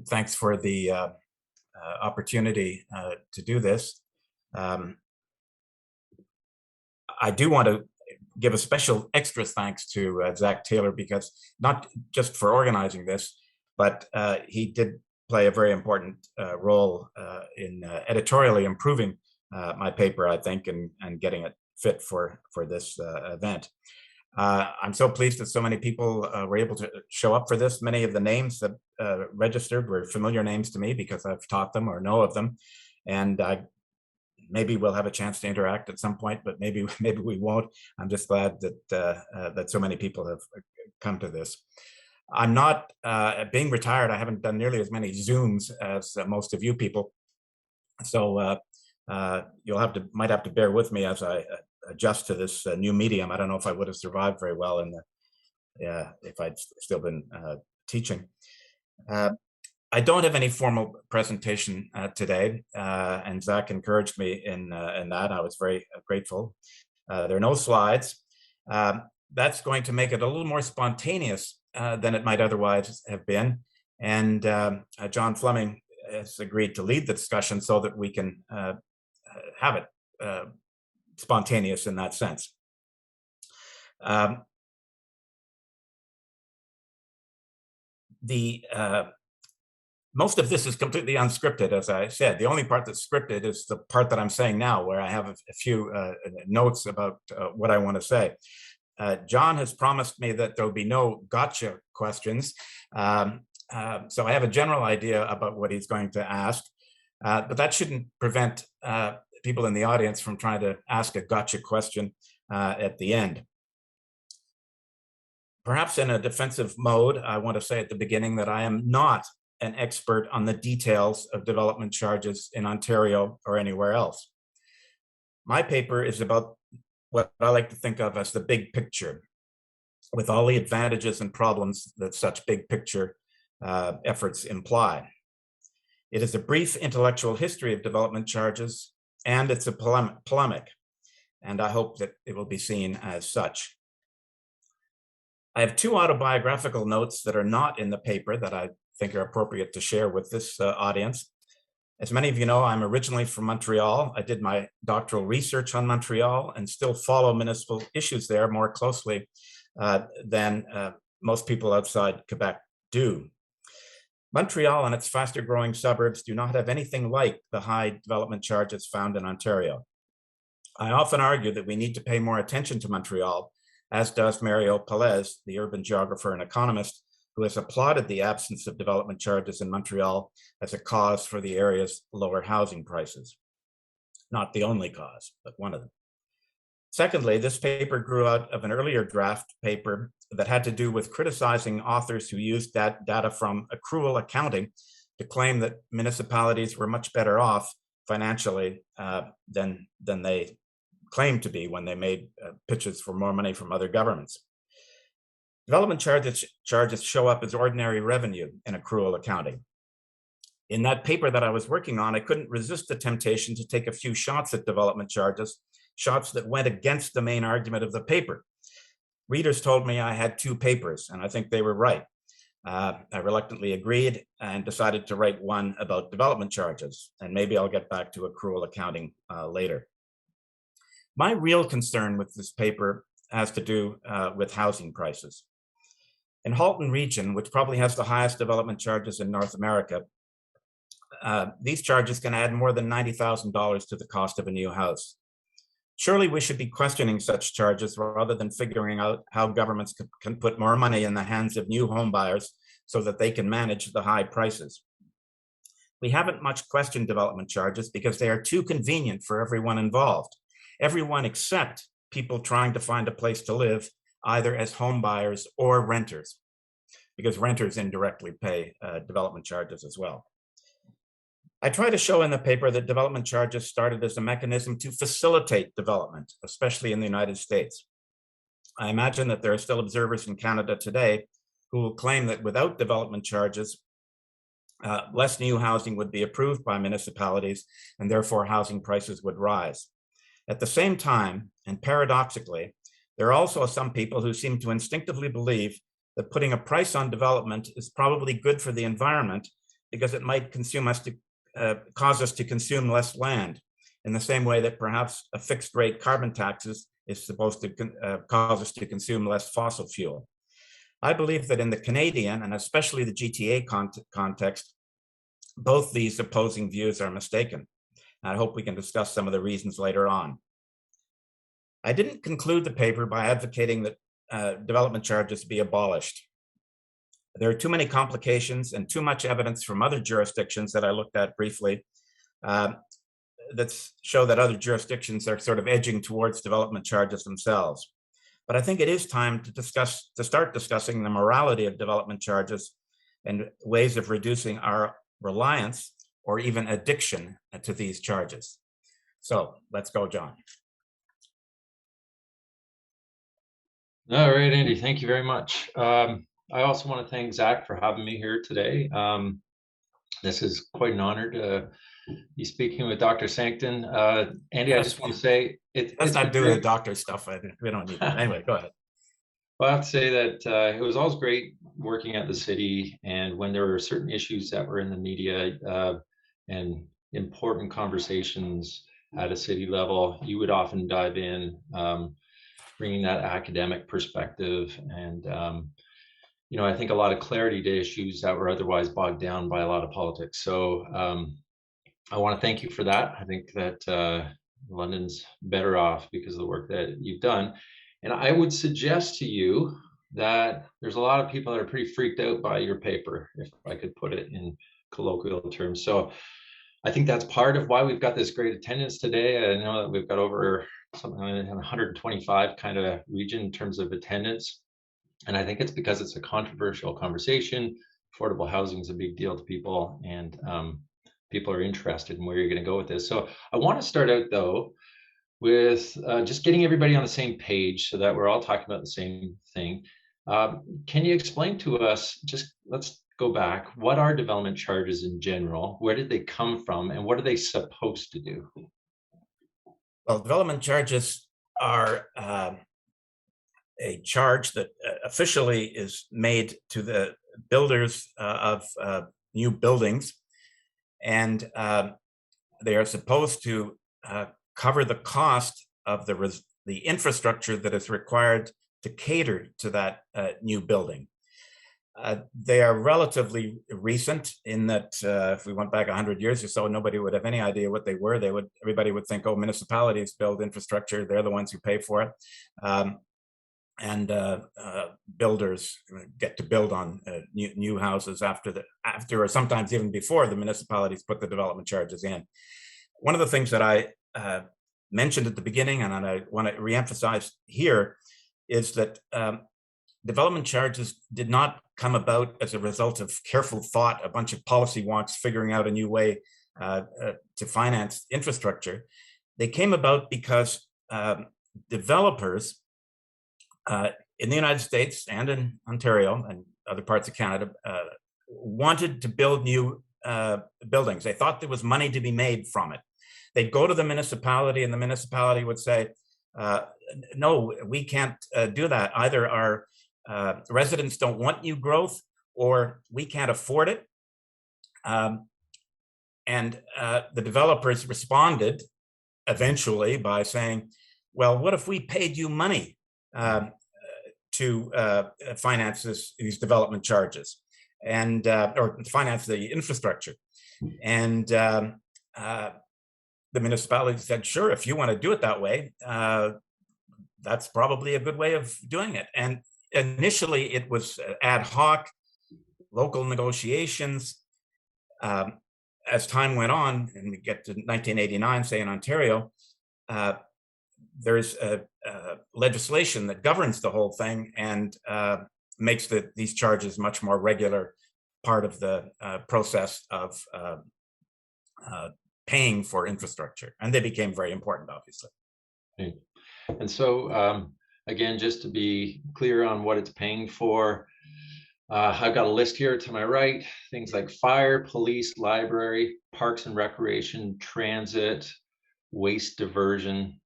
Thanks for the opportunity to do this. Um, I do want to give a special extra thanks to Zach Taylor, because not just for organizing this, but he did play a very important role in editorially improving my paper, I think, and getting it fit for this event. I'm so pleased that so many people were able to show up for this. Many of the names that registered were familiar names to me because I've taught them or know of them. And maybe we'll have a chance to interact at some point, but maybe we won't. I'm just glad that that so many people have come to this. I'm not being retired. I haven't done nearly as many Zooms as most of you people. So you'll might have to bear with me as I adjust to this new medium. I don't know if I would have survived very well in the if I'd still been teaching. I don't have any formal presentation today, and Zach encouraged me in that. I was very grateful. There are no slides. That's going to make it a little more spontaneous than it might otherwise have been. And John Fleming has agreed to lead the discussion so that we can have it spontaneous in that sense. Most of this is completely unscripted, as I said. The only part that's scripted is the part that I'm saying now, where I have a few notes about what I want to say. John has promised me that there'll be no gotcha questions. So I have a general idea about what he's going to ask, but that shouldn't prevent people in the audience from trying to ask a gotcha question at the end. Perhaps in a defensive mode, I want to say at the beginning that I am not an expert on the details of development charges in Ontario or anywhere else. My paper is about what I like to think of as the big picture, with all the advantages and problems that such big picture efforts imply. It is a brief intellectual history of development charges, and it's a polemic, and I hope that it will be seen as such. I have two autobiographical notes that are not in the paper that I think are appropriate to share with this audience. As many of you know, I'm originally from Montreal. I did my doctoral research on Montreal and still follow municipal issues there more closely than most people outside Quebec do. Montreal and its faster growing suburbs do not have anything like the high development charges found in Ontario. I often argue that we need to pay more attention to Montreal, as does Mario Pelez, the urban geographer and economist, who has applauded the absence of development charges in Montreal as a cause for the area's lower housing prices. Not the only cause, but one of them. Secondly, this paper grew out of an earlier draft paper that had to do with criticizing authors who used that data from accrual accounting to claim that municipalities were much better off financially than they claimed to be when they made pitches for more money from other governments. Development charges show up as ordinary revenue in accrual accounting. In that paper that I was working on, I couldn't resist the temptation to take a few shots at development charges, shots that went against the main argument of the paper. Readers told me I had two papers, and I think they were right. I reluctantly agreed and decided to write one about development charges, and maybe I'll get back to accrual accounting later. My real concern with this paper has to do with housing prices. In Halton Region, which probably has the highest development charges in North America, these charges can add more than $90,000 to the cost of a new house. Surely we should be questioning such charges rather than figuring out how governments can put more money in the hands of new home buyers so that they can manage the high prices. We haven't much questioned development charges because they are too convenient for everyone involved. Everyone except people trying to find a place to live, either as home buyers or renters, because renters indirectly pay development charges as well. I try to show in the paper that development charges started as a mechanism to facilitate development, especially in the United States. I imagine that there are still observers in Canada today who will claim that without development charges, less new housing would be approved by municipalities, and therefore housing prices would rise. At the same time, and paradoxically, there are also some people who seem to instinctively believe that putting a price on development is probably good for the environment because it might cause us to consume less land, in the same way that perhaps a fixed rate carbon taxes is supposed to cause us to consume less fossil fuel. I believe that in the Canadian and especially the GTA context, both these opposing views are mistaken. I hope we can discuss some of the reasons later on. I didn't conclude the paper by advocating that development charges be abolished. There are too many complications and too much evidence from other jurisdictions that I looked at briefly that show that other jurisdictions are sort of edging towards development charges themselves. But I think it is time to start discussing the morality of development charges and ways of reducing our reliance or even addiction to these charges. So let's go, John. All right, Andy, thank you very much. I also want to thank Zach for having me here today. This is quite an honor to be speaking with Dr. Sancton. Andy, I just want to say let's not do the doctor stuff. We don't need that. Anyway, go ahead. Well, I have to say that it was always great working at the city, and when there were certain issues that were in the media and important conversations at a city level, you would often dive in, bringing that academic perspective and I think a lot of clarity to issues that were otherwise bogged down by a lot of politics. So I want to thank you for that. I think that London's better off because of the work that you've done. And I would suggest to you that there's a lot of people that are pretty freaked out by your paper, if I could put it in colloquial terms. So I think that's part of why we've got this great attendance today. I know that we've got over something like 125 kind of region in terms of attendance. And I think it's because it's a controversial conversation. Affordable housing is a big deal to people, and people are interested in where you're going to go with this. So I want to start out, though, with just getting everybody on the same page so that we're all talking about the same thing. Can you explain to us, just let's go back, what are development charges in general? Where did they come from, and what are they supposed to do? Well, development charges are a charge that officially is made to the builders of new buildings, and they are supposed to cover the cost of the infrastructure that is required to cater to that new building. They are relatively recent in that if we went back 100 years or so, nobody would have any idea what they were. Everybody would think, oh, municipalities build infrastructure, they're the ones who pay for it. And builders get to build on new houses after or sometimes even before the municipalities put the development charges in. One of the things that I mentioned at the beginning, and I want to reemphasize here, is that development charges did not come about as a result of careful thought, a bunch of policy wonks figuring out a new way to finance infrastructure. They came about because developers in the United States and in Ontario and other parts of Canada wanted to build new buildings. They thought there was money to be made from it. They'd go to the municipality and the municipality would say, no, we can't do that. Either our residents don't want new growth or we can't afford it. And the developers responded eventually by saying, well, what if we paid you money to finance these development charges and or finance the infrastructure? And the municipality said, sure, if you want to do it that way, that's probably a good way of doing it. And initially it was ad hoc, local negotiations. As time went on, and we get to 1989, say in Ontario, there's legislation that governs the whole thing and makes these charges much more regular part of the process of paying for infrastructure. And they became very important, obviously. Right. And so, again, just to be clear on what it's paying for, I've got a list here to my right, things like fire, police, library, parks and recreation, transit, waste diversion,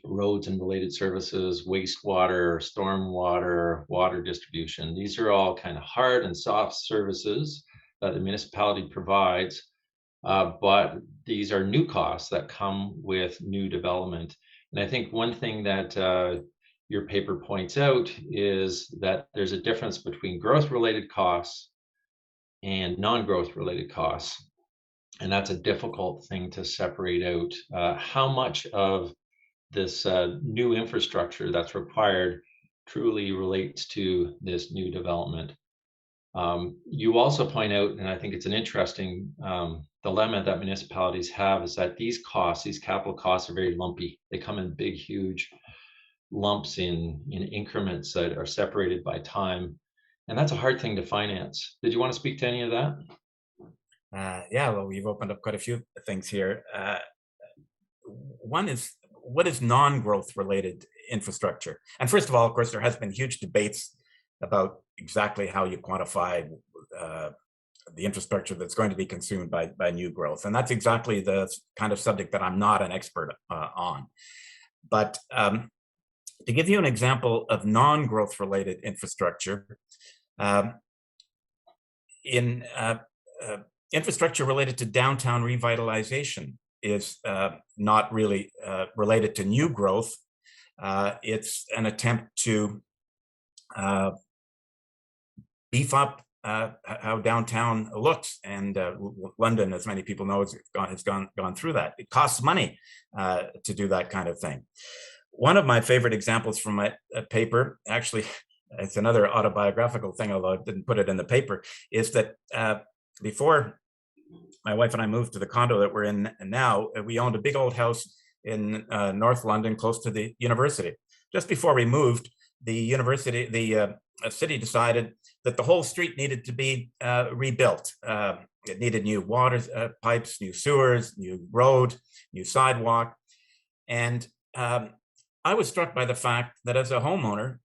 roads and related services, wastewater, stormwater, water distribution. These are all kind of hard and soft services that the municipality provides, but these are new costs that come with new development. And I think one thing that your paper points out is that there's a difference between growth-related costs and non-growth related costs. And that's a difficult thing to separate out. How much of this new infrastructure that's required truly relates to this new development? You also point out, and I think it's an interesting dilemma that municipalities have, is that these costs, these capital costs, are very lumpy. They come in big, huge lumps in increments that are separated by time. And that's a hard thing to finance. Did you want to speak to any of that? Yeah, well, we've opened up quite a few things here. One is, what is non-growth related infrastructure? And first of all, of course, there has been huge debates about exactly how you quantify the infrastructure that's going to be consumed by new growth. And that's exactly the kind of subject that I'm not an expert on. But to give you an example of non-growth related infrastructure, in infrastructure related to downtown revitalization is not really related to new growth. It's an attempt to beef up how downtown looks, and London, as many people know, has gone through that. It costs money to do that kind of thing. One of my favorite examples from my paper, actually, it's another autobiographical thing, although I didn't put it in the paper, is that before my wife and I moved to the condo that we're in now, we owned a big old house in North London, close to the university. Just before we moved, the city decided that the whole street needed to be rebuilt. It needed new water pipes, new sewers, new road, new sidewalk. And I was struck by the fact that as a homeowner,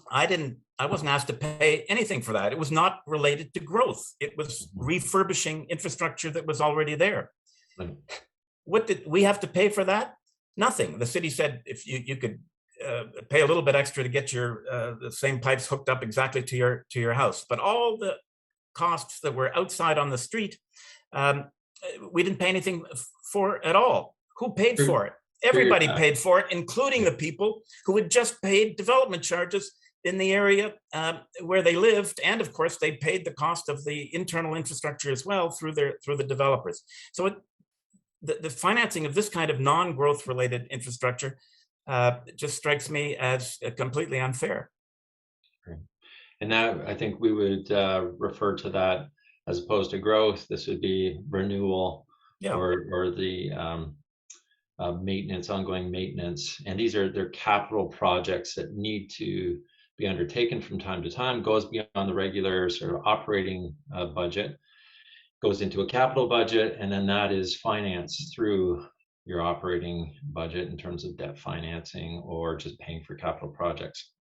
I wasn't asked to pay anything for that. It was not related to growth. It was refurbishing infrastructure that was already there. Right. What did we have to pay for that? Nothing. The city said if you could pay a little bit extra to get your the same pipes hooked up exactly to your house, but all the costs that were outside on the street, we didn't pay anything for at all. Who paid for it? Everybody paid for it, including the people who had just paid development charges in the area where they lived, and of course they paid the cost of the internal infrastructure as well through the developers. So the financing of this kind of non-growth related infrastructure just strikes me as completely unfair. And that, I think we would refer to that as opposed to growth. This would be renewal, yeah, or the maintenance, ongoing maintenance. And they're capital projects that need to be undertaken from time to time, goes beyond the regular sort of operating budget, goes into a capital budget, and then that is financed through your operating budget in terms of debt financing or just paying for capital projects.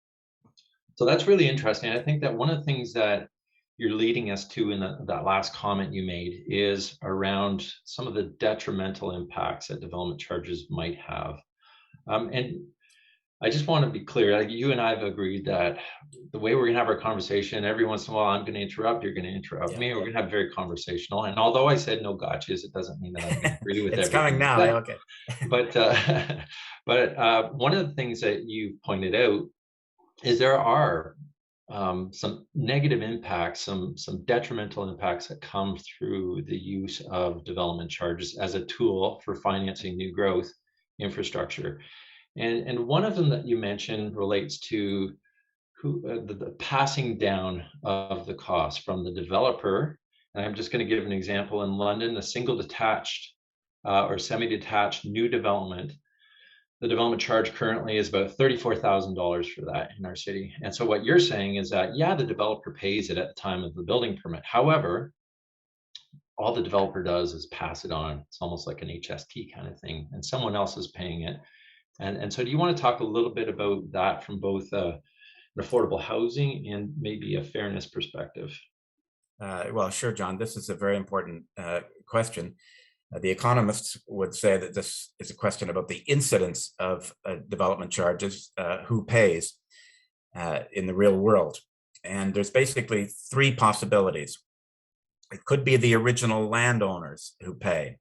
So that's really interesting. I think that one of the things that you're leading us to in that last comment you made is around some of the detrimental impacts that development charges might have. And I just want to be clear, like you and I have agreed that the way we're going to have our conversation, every once in a while, I'm going to interrupt, you're going to interrupt me, we're going to have very conversational. And although I said no gotchas, it doesn't mean that I'm going to agree with it's everything. Coming now, okay. But one of the things that you pointed out is there are some negative impacts, some detrimental impacts that come through the use of development charges as a tool for financing new growth infrastructure. And one of them that you mentioned relates to the passing down of the cost from the developer. And I'm just going to give an example. In London, a single detached or semi-detached new development, the development charge currently is about $34,000 for that in our city. And so what you're saying is that, yeah, the developer pays it at the time of the building permit. However, all the developer does is pass it on. It's almost like an HST kind of thing, and someone else is paying it. And so do you want to talk a little bit about that from both an affordable housing and maybe a fairness perspective? Well, sure, John. This is a very important question. The economists would say that this is a question about the incidence of development charges, who pays in the real world. And there's basically three possibilities. It could be the original landowners who pay.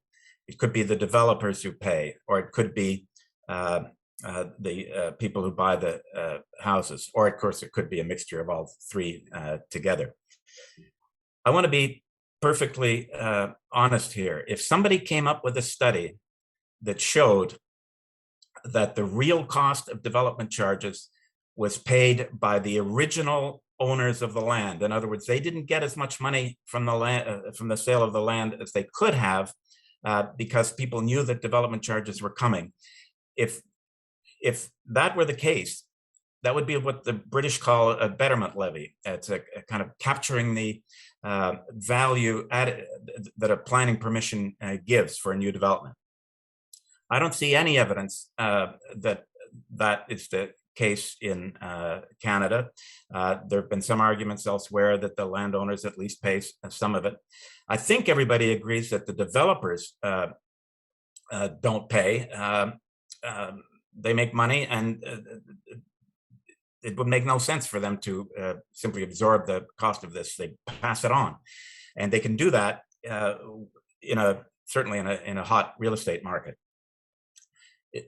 It could be the developers who pay, or it could be the people who buy the houses, or of course it could be a mixture of all three together. I want to be perfectly honest here. If somebody came up with a study that showed that the real cost of development charges was paid by the original owners of the land, in other words, they didn't get as much money from the land, from the sale of the land as they could have, because people knew that development charges were coming. If that were the case, that would be what the British call a betterment levy. It's a kind of capturing the value added that a planning permission gives for a new development. I don't see any evidence that is the case in Canada. There have been some arguments elsewhere that the landowners at least pay some of it. I think everybody agrees that the developers don't pay. They make money, and it would make no sense for them to simply absorb the cost of this. They pass it on, and they can do that certainly in a hot real estate market.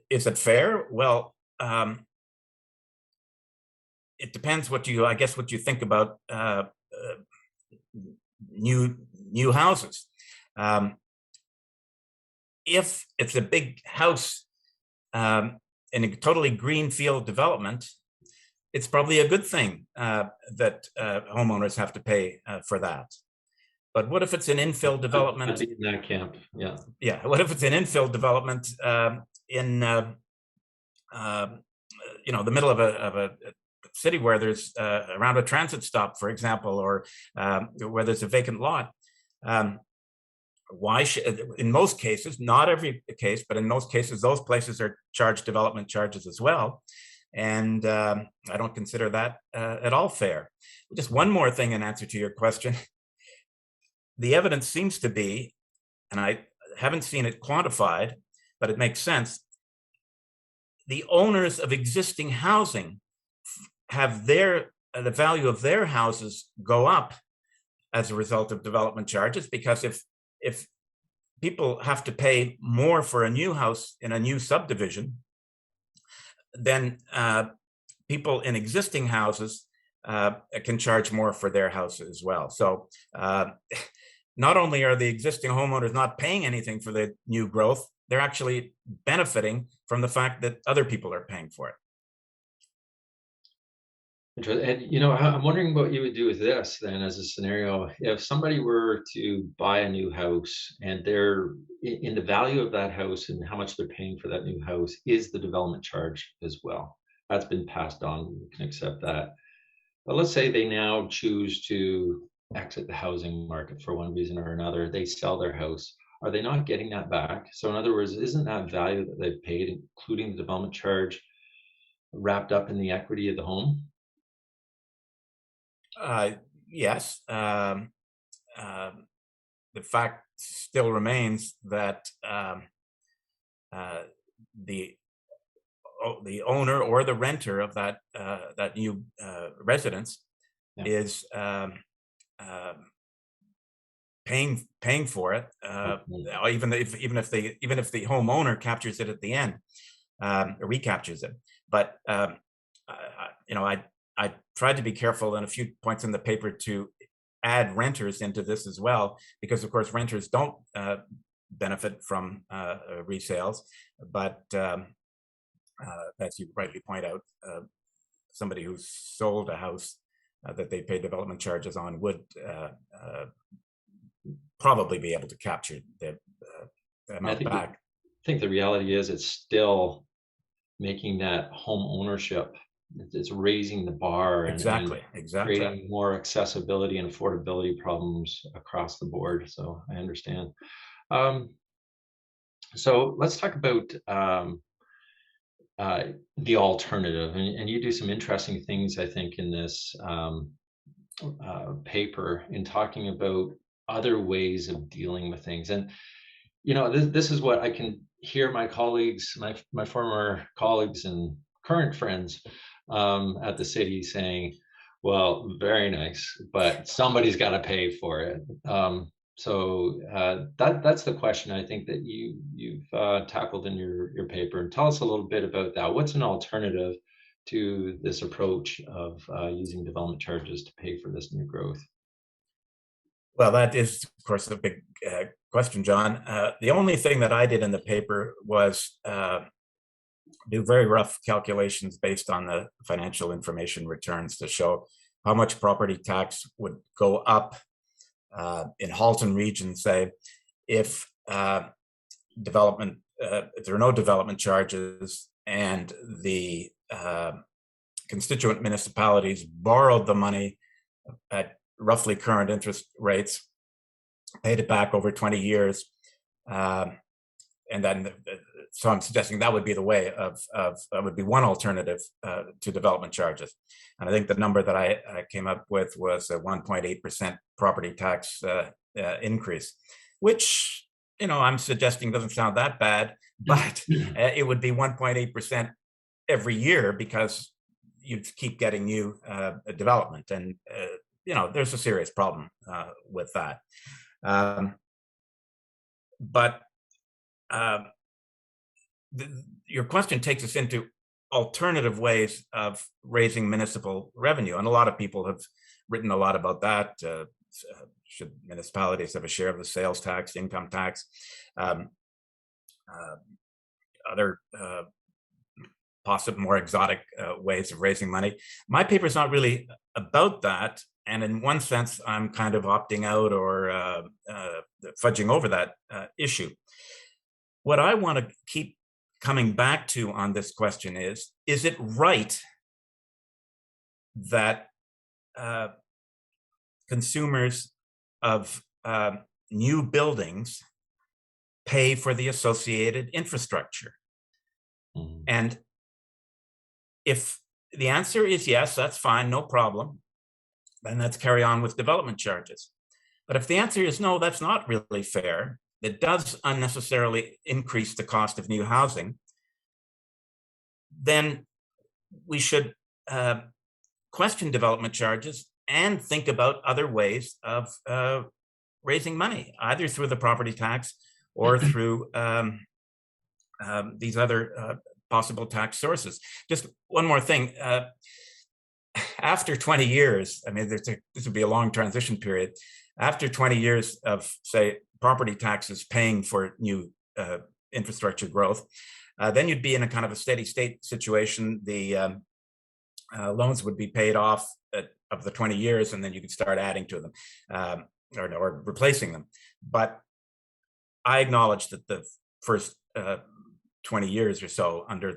Is it fair? Well, it depends what you think about new houses. If it's a big house in a totally greenfield development, it's probably a good thing that homeowners have to pay for that. But what if it's an infill development? In that camp, yeah. Yeah. What if it's an infill development in the middle of a city where there's around a transit stop, for example, or where there's a vacant lot? Why should, in most cases, not every case, but in most cases, those places are charged development charges as well. And I don't consider that at all fair. Just one more thing in answer to your question. The evidence seems to be, and I haven't seen it quantified, but it makes sense. The owners of existing housing have the value of their houses go up as a result of development charges, because if people have to pay more for a new house in a new subdivision, then people in existing houses can charge more for their house as well. So not only are the existing homeowners not paying anything for the new growth, they're actually benefiting from the fact that other people are paying for it. And I'm wondering what you would do with this then as a scenario. If somebody were to buy a new house and they're in the value of that house and how much they're paying for that new house is the development charge as well. That's been passed on, we can accept that. But let's say they now choose to exit the housing market for one reason or another. They sell their house. Are they not getting that back? So in other words, isn't that value that they've paid, including the development charge, wrapped up in the equity of the home? Yes. The fact still remains that the owner or the renter of that new residence is paying for it, even if the homeowner captures it at the end, or recaptures it. But I tried to be careful in a few points in the paper to add renters into this as well, because of course renters don't benefit from resales, but as you rightly point out, somebody who's sold a house that they pay development charges on would probably be able to capture the amount back. I think the reality is it's still making that home ownership, it's raising the bar and creating more accessibility and affordability problems across the board. So I understand. So let's talk about the alternative, and you do some interesting things, I think, in this paper in talking about other ways of dealing with things. And this is what I can hear my colleagues, my former colleagues and current friends at the city saying, Well, very nice, but somebody's got to pay for it. That's the question I think that you've tackled in your paper. And tell us a little bit about that. What's an alternative to this approach of using development charges to pay for this new growth? Well, that is, of course, a big question, John. The only thing that I did in the paper was do very rough calculations based on the financial information returns to show how much property tax would go up in Halton region, say, if development, if there are no development charges and the constituent municipalities borrowed the money at roughly current interest rates, paid it back over 20 years, and then so I'm suggesting that would be the way of would be one alternative to development charges. And I think the number that I came up with was a 1.8% property tax increase, which, I'm suggesting doesn't sound that bad, but it would be 1.8% every year because you'd keep getting new development. And, there's a serious problem with that. Your question takes us into alternative ways of raising municipal revenue. And a lot of people have written a lot about that. Should municipalities have a share of the sales tax, income tax, other possible more exotic ways of raising money. My paper is not really about that. And in one sense, I'm kind of opting out or fudging over that issue. What I want to keep coming back to on this question is it right that consumers of new buildings pay for the associated infrastructure? Mm-hmm. And if the answer is yes, that's fine, no problem, then let's carry on with development charges. But if the answer is no, that's not really fair, it does unnecessarily increase the cost of new housing, then we should question development charges and think about other ways of raising money, either through the property tax or through these other possible tax sources. Just one more thing. After 20 years, I mean, this would be a long transition period. After 20 years of, say, property taxes paying for new infrastructure growth, then you'd be in a kind of a steady state situation. The loans would be paid off of the 20 years, and then you could start adding to them or replacing them. But I acknowledge that the first 20 years or so under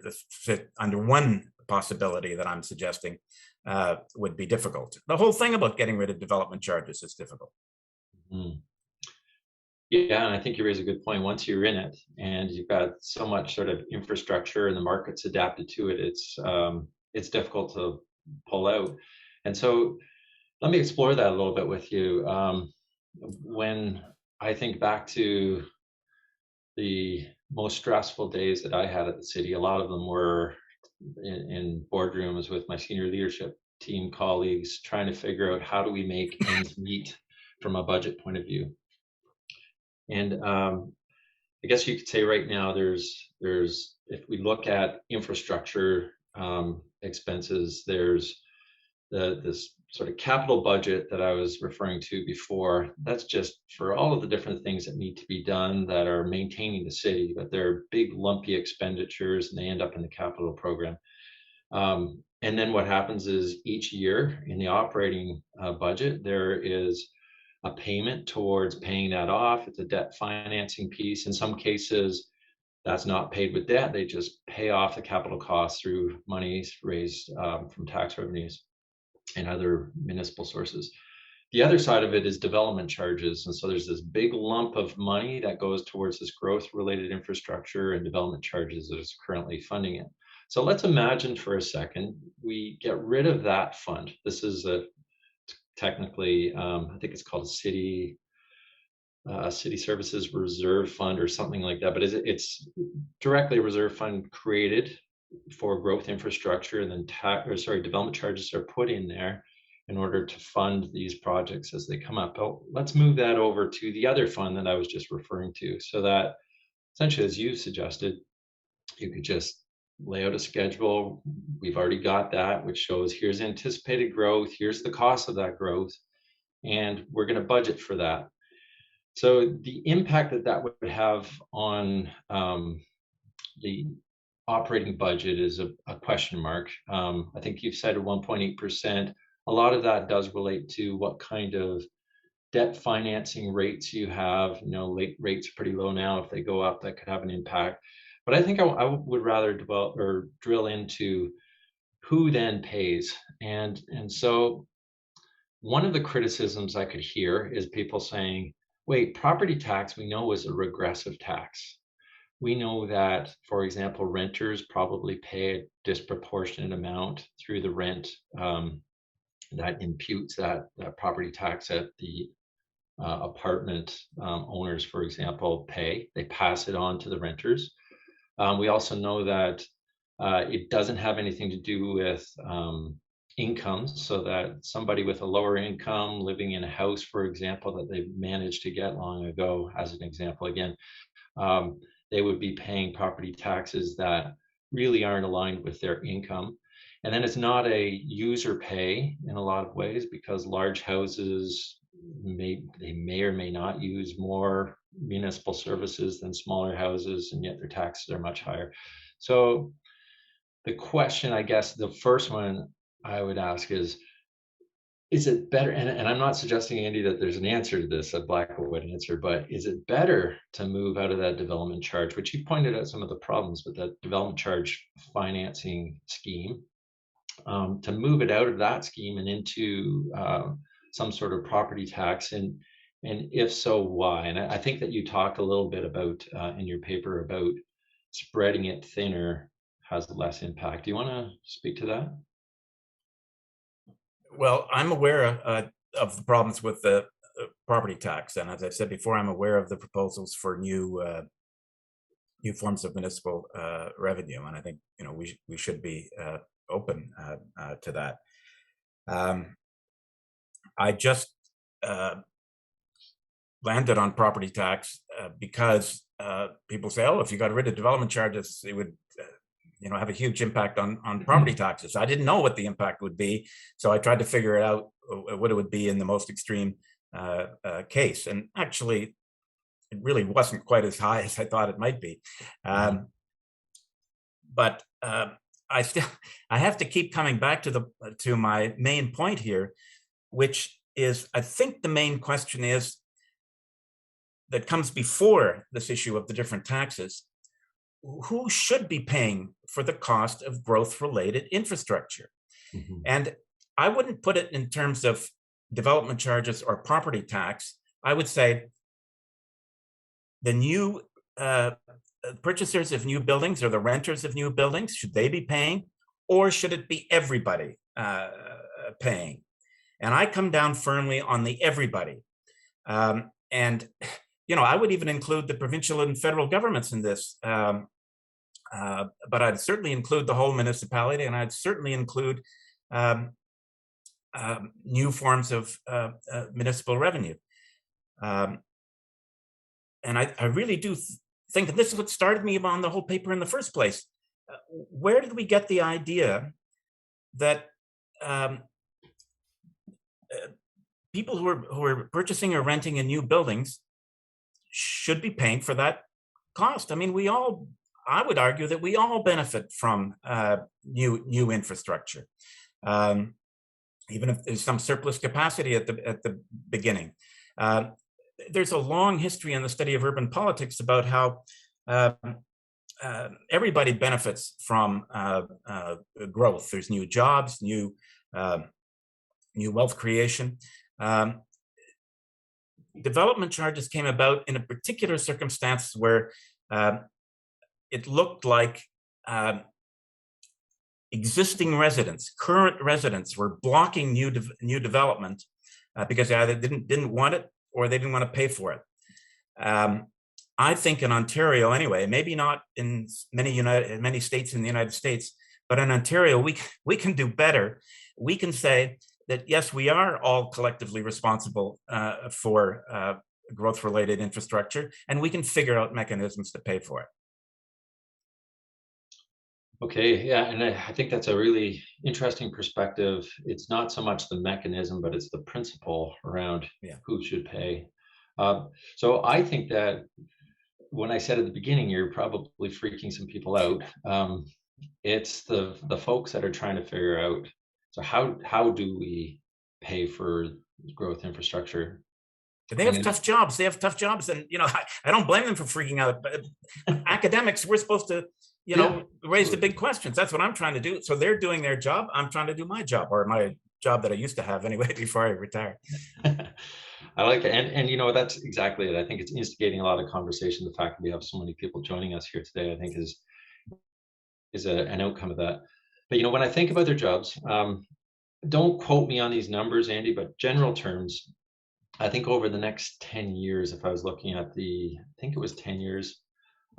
one possibility that I'm suggesting would be difficult. The whole thing about getting rid of development charges is difficult. Mm-hmm. Yeah, and I think you raise a good point. Once you're in it and you've got so much sort of infrastructure and the market's adapted to it, it's difficult to pull out. And so let me explore that a little bit with you. When I think back to the most stressful days that I had at the city, a lot of them were in boardrooms with my senior leadership team colleagues, trying to figure out how do we make ends meet from a budget point of view. And I guess you could say right now there's if we look at infrastructure expenses, there's this sort of capital budget that I was referring to before. That's just for all of the different things that need to be done that are maintaining the city, but they're big lumpy expenditures and they end up in the capital program. And then what happens is each year in the operating budget, there is a payment towards paying that off. It's a debt financing piece. In some cases, that's not paid with debt. They just pay off the capital costs through monies raised from tax revenues and other municipal sources. The other side of it is development charges. And so there's this big lump of money that goes towards this growth-related infrastructure, and development charges is currently funding it. So let's imagine for a second, we get rid of that fund. This is technically, I think it's called City Services Reserve Fund or something like that, but it's directly a reserve fund created for growth infrastructure, and then development charges are put in there, in order to fund these projects as they come up. But let's move that over to the other fund that I was just referring to, so that essentially, as you suggested, you could just lay out a schedule. We've already got that, which shows here's anticipated growth, here's the cost of that growth, and we're going to budget for that. So the impact that that would have on the operating budget is a question mark. I think you've cited 1.8%. A lot of that does relate to what kind of debt financing rates you have. You know, rates are pretty low now. If they go up, that could have an impact. But I think I would rather drill into who then pays. And so one of the criticisms I could hear is people saying, wait, property tax we know is a regressive tax. We know that, for example, renters probably pay a disproportionate amount through the rent that imputes that property tax at the apartment owners, for example, pay. They pass it on to the renters. We also know that it doesn't have anything to do with incomes, so that somebody with a lower income living in a house, for example, that they managed to get long ago, as an example again, they would be paying property taxes that really aren't aligned with their income. And then it's not a user pay in a lot of ways, because large houses may or may not use more municipal services than smaller houses, and yet their taxes are much higher. So the question, I guess, the first one I would ask is it better, and I'm not suggesting, Andy, that there's an answer to this, a black or white answer, but is it better to move out of that development charge, which you pointed out some of the problems with that development charge financing scheme, to move it out of that scheme and into some sort of property tax, and if so, why? And I think that you talk a little bit about in your paper about spreading it thinner has less impact. Do you want to speak to that? Well, I'm aware of the problems with the property tax, and as I said before, I'm aware of the proposals for new forms of municipal revenue, and I think we should be open to that. I just landed on property tax because people say, "Oh, if you got rid of development charges, it would." Have a huge impact on property taxes. I didn't know what the impact would be, so I tried to figure it out what it would be in the most extreme case. And actually, it really wasn't quite as high as I thought it might be. But I have to keep coming back to my main point here, which is, I think the main question is that comes before this issue of the different taxes: who should be paying for the cost of growth-related infrastructure? And I wouldn't put it in terms of development charges or property tax. I would say the new purchasers of new buildings or the renters of new buildings, should they be paying, or should it be everybody paying? And I come down firmly on the everybody. And I would even include the provincial and federal governments in this, but I'd certainly include the whole municipality, and I'd certainly include new forms of municipal revenue. And I really do think that this is what started me on the whole paper in the first place. Where did we get the idea that people who are purchasing or renting in new buildings should be paying for that cost? I mean, I would argue that we all benefit from new infrastructure, even if there's some surplus capacity at the beginning. There's a long history in the study of urban politics about how everybody benefits from growth. There's new jobs, new wealth creation. Development charges came about in a particular circumstance where it looked like existing residents, current residents, were blocking new development because they either didn't want it or they didn't want to pay for it. I think in Ontario, anyway, maybe not in many states in the United States, but in Ontario, we can do better. We can say that yes, we are all collectively responsible for growth-related infrastructure, and we can figure out mechanisms to pay for it. Okay, yeah, and I think that's a really interesting perspective. It's not so much the mechanism, but it's the principle around Yeah. who should pay. Uh, so I think that when I said at the beginning, you're probably freaking some people out. It's the folks that are trying to figure out, so how do we pay for growth infrastructure? They have tough jobs. They have tough jobs, and I don't blame them for freaking out. But academics, we're supposed to, raise the big questions. That's what I'm trying to do. So they're doing their job. I'm trying to do my job, or my job that I used to have anyway before I retired. I like it, and that's exactly it. I think it's instigating a lot of conversation. The fact that we have so many people joining us here today, I think, is an outcome of that. But when I think about their jobs, don't quote me on these numbers, Andy, but general terms, I think over the next 10 years, if I was looking at I think it was 10 years,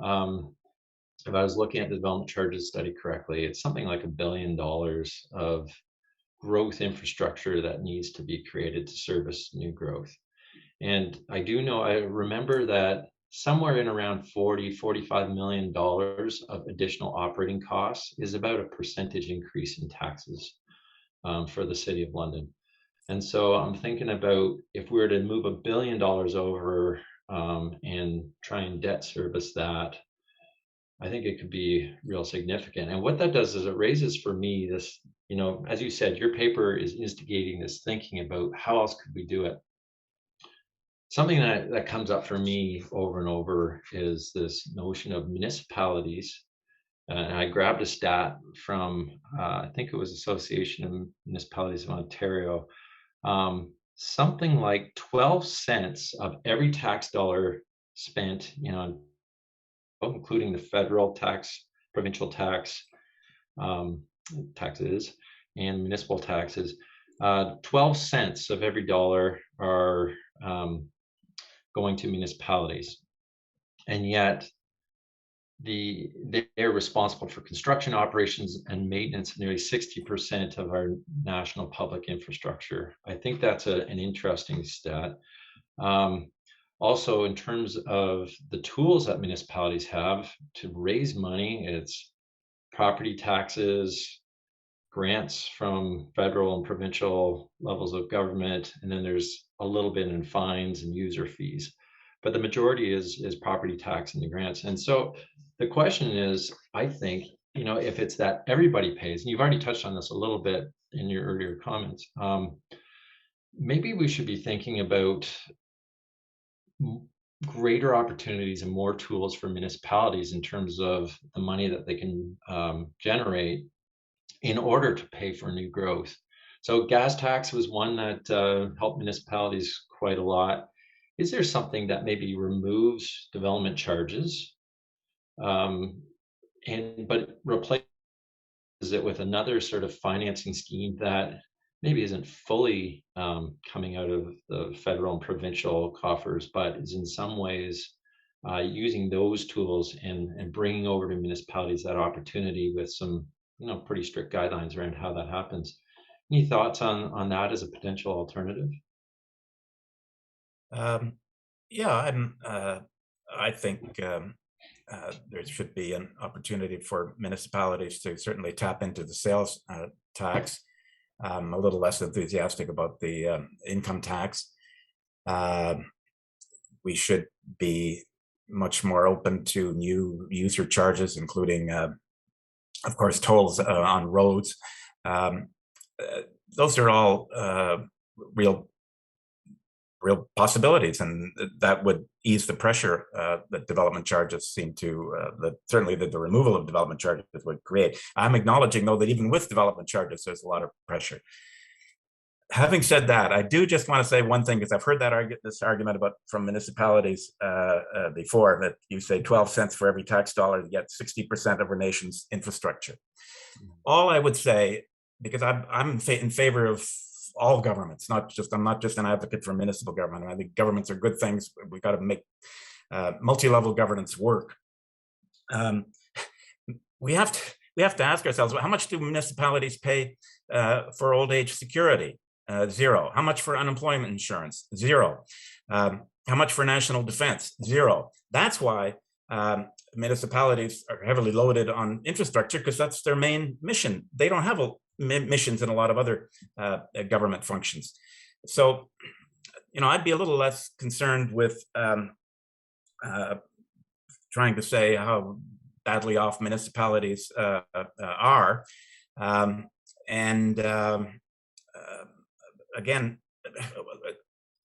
if I was looking at the development charges study correctly, it's something like $1 billion of growth infrastructure that needs to be created to service new growth. And I remember that somewhere in around $45 million of additional operating costs is about a percentage increase in taxes for the City of London. And so I'm thinking about, if we were to move $1 billion over and try and debt service that, I think it could be real significant. And what that does is it raises for me this, as you said, your paper is instigating this thinking about how else could we do it. Something that comes up for me over and over is this notion of municipalities. And I grabbed a stat from, I think it was Association of Municipalities of Ontario. Something like 12 cents of every tax dollar spent, including the federal tax, provincial tax, taxes, and municipal taxes, 12 cents of every dollar are going to municipalities. And yet they're responsible for construction operations and maintenance of nearly 60% of our national public infrastructure. I think that's an interesting stat. Also, in terms of the tools that municipalities have to raise money, it's property taxes, grants from federal and provincial levels of government, and then there's a little bit in fines and user fees. But the majority is property tax and the grants. And so the question is, I think, if it's that everybody pays, and you've already touched on this a little bit in your earlier comments, maybe we should be thinking about greater opportunities and more tools for municipalities in terms of the money that they can generate in order to pay for new growth. So gas tax was one that helped municipalities quite a lot. Is there something that maybe removes development charges, but replaces it with another sort of financing scheme that maybe isn't fully coming out of the federal and provincial coffers, but is in some ways using those tools and bringing over to municipalities that opportunity with some pretty strict guidelines around how that happens? Any thoughts on that as a potential alternative? I think there should be an opportunity for municipalities to certainly tap into the sales tax. I'm a little less enthusiastic about the income tax. We should be much more open to new user charges, including, of course, tolls on roads. Those are all real possibilities, and that would ease the pressure that development charges seem to, certainly the removal of development charges would create. I'm acknowledging, though, that even with development charges, there's a lot of pressure. Having said that, I do just want to say one thing, because I've heard this argument from municipalities before, that you say 12 cents for every tax dollar to get 60% of our nation's infrastructure. All I would say, because I'm in favor of all governments, I'm not just an advocate for municipal government. I think governments are good things. We've got to make multi-level governance work. We have to ask ourselves, how much do municipalities pay for old age security? Zero. How much for unemployment insurance? Zero. How much for national defense? Zero. That's why municipalities are heavily loaded on infrastructure, because that's their main mission. They don't have missions in a lot of other government functions. So, I'd be a little less concerned with trying to say how badly off municipalities are. Again,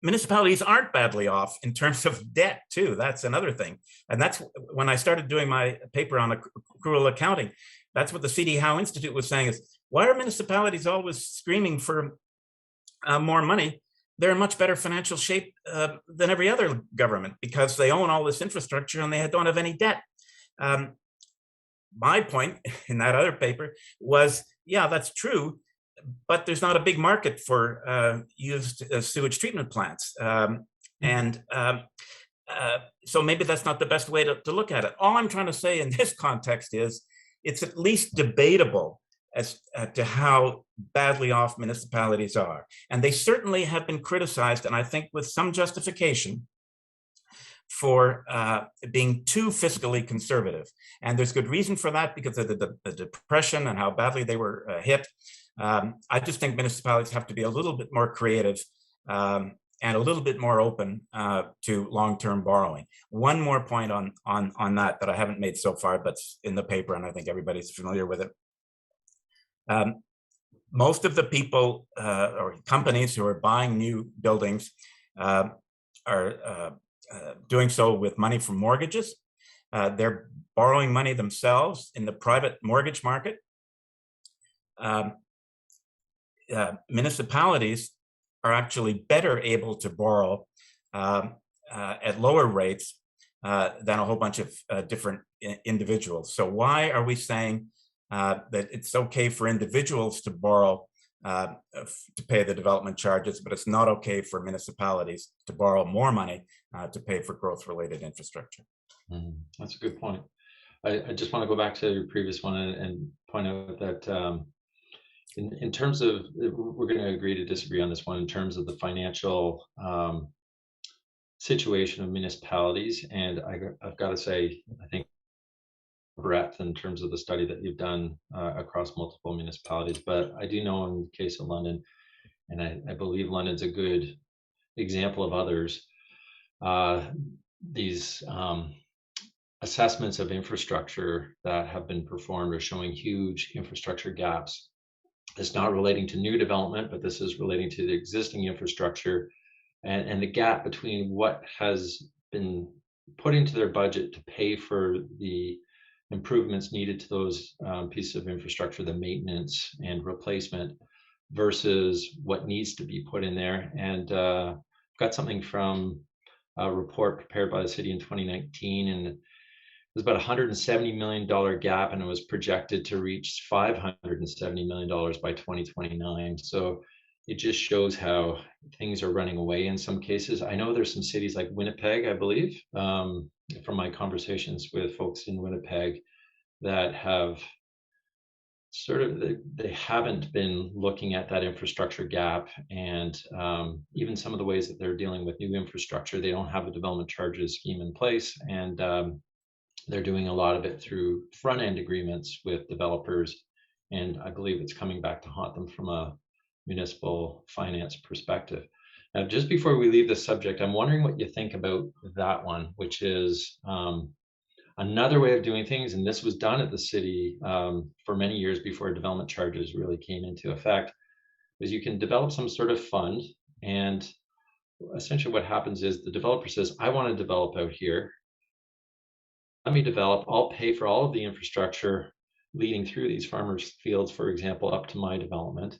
municipalities aren't badly off in terms of debt too. That's another thing. And that's when I started doing my paper on accrual accounting. That's what the C.D. Howe Institute was saying, is why are municipalities always screaming for more money? They're in much better financial shape than every other government, because they own all this infrastructure and they don't have any debt. My point in that other paper was, yeah, that's true, but there's not a big market for used sewage treatment plants. So maybe that's not the best way to look at it. All I'm trying to say in this context is it's at least debatable as to how badly off municipalities are. And they certainly have been criticized, and I think with some justification, for being too fiscally conservative. And there's good reason for that, because of the Depression and how badly they were hit. I just think municipalities have to be a little bit more creative and a little bit more open to long-term borrowing. One more point on that I haven't made so far, but it's in the paper, and I think everybody's familiar with it. Most of the people or companies who are buying new buildings are doing so with money from mortgages. They're borrowing money themselves in the private mortgage market. Municipalities are actually better able to borrow at lower rates than a whole bunch of different individuals. So why are we saying that it's okay for individuals to borrow to pay the development charges, but it's not okay for municipalities to borrow more money to pay for growth-related infrastructure? That's a good point. I just want to go back to your previous one and point out that in terms of, we're going to agree to disagree on this one, in terms of the financial situation of municipalities. And I've got to say, I think breadth in terms of the study that you've done across multiple municipalities. But I do know in the case of London, and I believe London's a good example of others, these assessments of infrastructure that have been performed are showing huge infrastructure gaps. It's not relating to new development, but this is relating to the existing infrastructure, and the gap between what has been put into their budget to pay for the improvements needed to those pieces of infrastructure, the maintenance and replacement, versus what needs to be put in there. And got something from a report prepared by the city in 2019, and it was about $170 million gap, and it was projected to reach $570 million by 2029. So it just shows how things are running away in some cases. I know there's some cities like Winnipeg, I believe, from my conversations with folks in Winnipeg, that have they haven't been looking at that infrastructure gap, and even some of the ways that they're dealing with new infrastructure, they don't have a development charges scheme in place, and they're doing a lot of it through front-end agreements with developers, and I believe it's coming back to haunt them from a municipal finance perspective. Now, just before we leave this subject, I'm wondering what you think about that one, which is another way of doing things, and this was done at the city for many years before development charges really came into effect, is you can develop some sort of fund, and essentially what happens is the developer says, I want to develop out here. Let me develop, I'll pay for all of the infrastructure leading through these farmers' fields, for example, up to my development.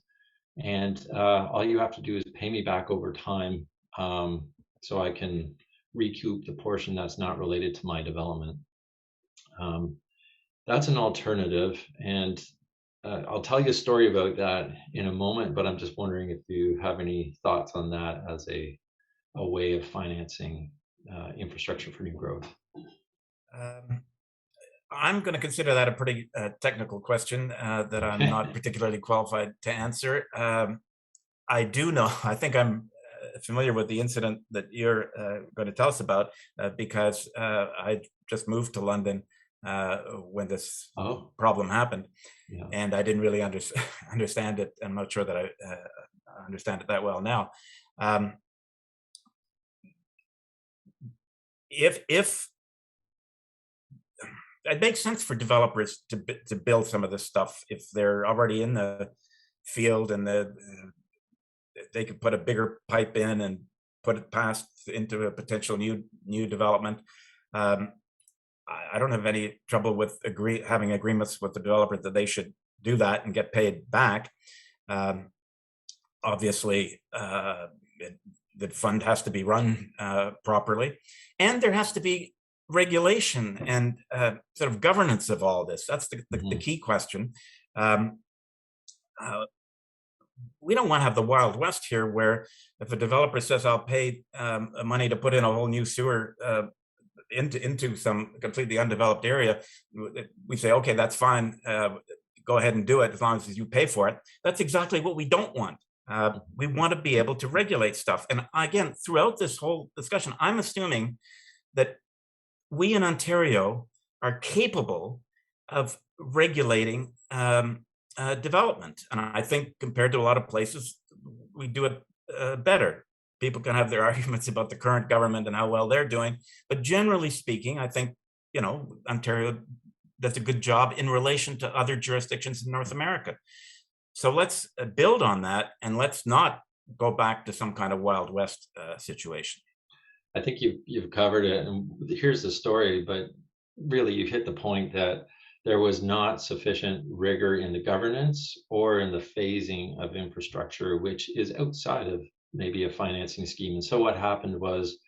And all you have to do is pay me back over time, so I can recoup the portion that's not related to my development. That's an alternative, and I'll tell you a story about that in a moment, but I'm just wondering if you have any thoughts on that as a way of financing infrastructure for new growth. I'm going to consider that a pretty technical question that I'm not particularly qualified to answer. I do know, I think I'm familiar with the incident that you're going to tell us about because I just moved to London when this Oh, problem happened, yeah. and I didn't really understand it. I'm not sure that I understand it that well now. Um, if it makes sense for developers to build some of this stuff if they're already in the field and they could put a bigger pipe in and put it past into a potential new development. Um, I don't have any trouble with having agreements with the developer that they should do that and get paid back. Um, Obviously, the fund has to be run properly, and there has to be regulation and sort of governance of all this. That's the key question. Um, uh, we don't want to have the Wild West here, where if a developer says, "I'll pay money to put in a whole new sewer into some completely undeveloped area," we say, "Okay, that's fine. Go ahead and do it as long as you pay for it." That's exactly what we don't want. We want to be able to regulate stuff. And again, throughout this whole discussion, I'm assuming that we in Ontario are capable of regulating development. And I think compared to a lot of places, we do it better. People can have their arguments about the current government and how well they're doing. But generally speaking, I think, Ontario does a good job in relation to other jurisdictions in North America. So let's build on that, and let's not go back to some kind of Wild West situation. I think you've covered it, and here's the story. But really, you hit the point that there was not sufficient rigor in the governance or in the phasing of infrastructure, which is outside of maybe a financing scheme. And so what happened was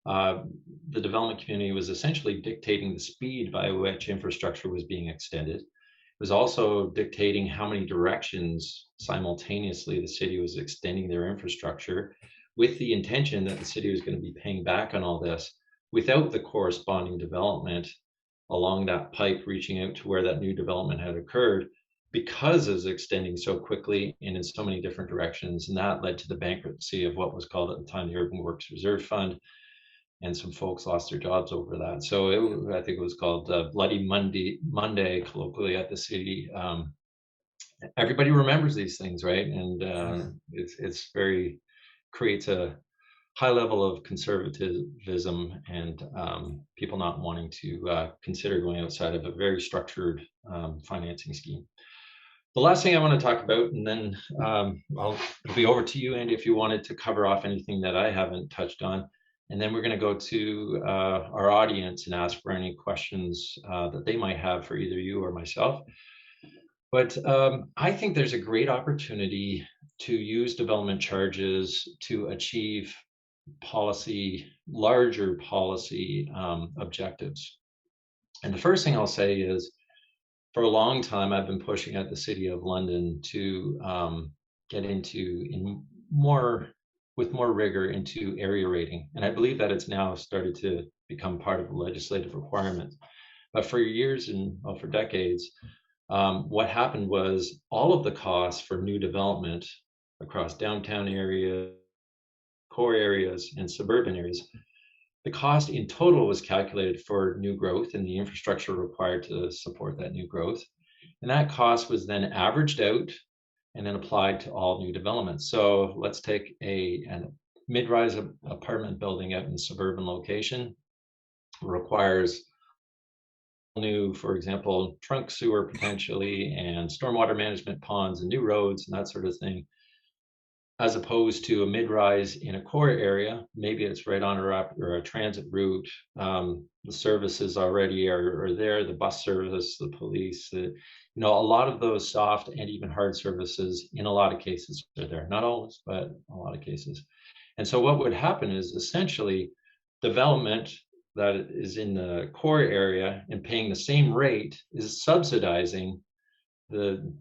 the development community was essentially dictating the speed by which infrastructure was being extended. It was also dictating how many directions simultaneously the city was extending their infrastructure, with the intention that the city was going to be paying back on all this without the corresponding development along that pipe reaching out to where that new development had occurred, because it was extending so quickly and in so many different directions. And that led to the bankruptcy of what was called at the time the Urban Works Reserve Fund, and some folks lost their jobs over that. So I think it was called Bloody Monday colloquially at the city. Everybody remembers these things, right? And it's very creates a high level of conservatism and people not wanting to consider going outside of a very structured financing scheme. The last thing I want to talk about, and then it'll be over to you, Andy, if you wanted to cover off anything that I haven't touched on. And then we're going to go to our audience and ask for any questions that they might have for either you or myself. But I think there's a great opportunity to use development charges to achieve larger policy objectives. And the first thing I'll say is, for a long time, I've been pushing at the City of London to get with more rigor into area rating. And I believe that it's now started to become part of a legislative requirement. But for years and for decades, what happened was all of the costs for new development across downtown areas, core areas, and suburban areas, the cost in total was calculated for new growth and the infrastructure required to support that new growth. And that cost was then averaged out and then applied to all new developments. So let's take a mid-rise apartment building out in a suburban location. Requires new, for example, trunk sewer potentially, and stormwater management ponds and new roads and that sort of thing, as opposed to a mid-rise in a core area. Maybe it's right on a transit route. The services already are there, the bus service, the police, a lot of those soft and even hard services in a lot of cases are there. Not always, but a lot of cases. And so what would happen is essentially development that is in the core area and paying the same rate is subsidizing the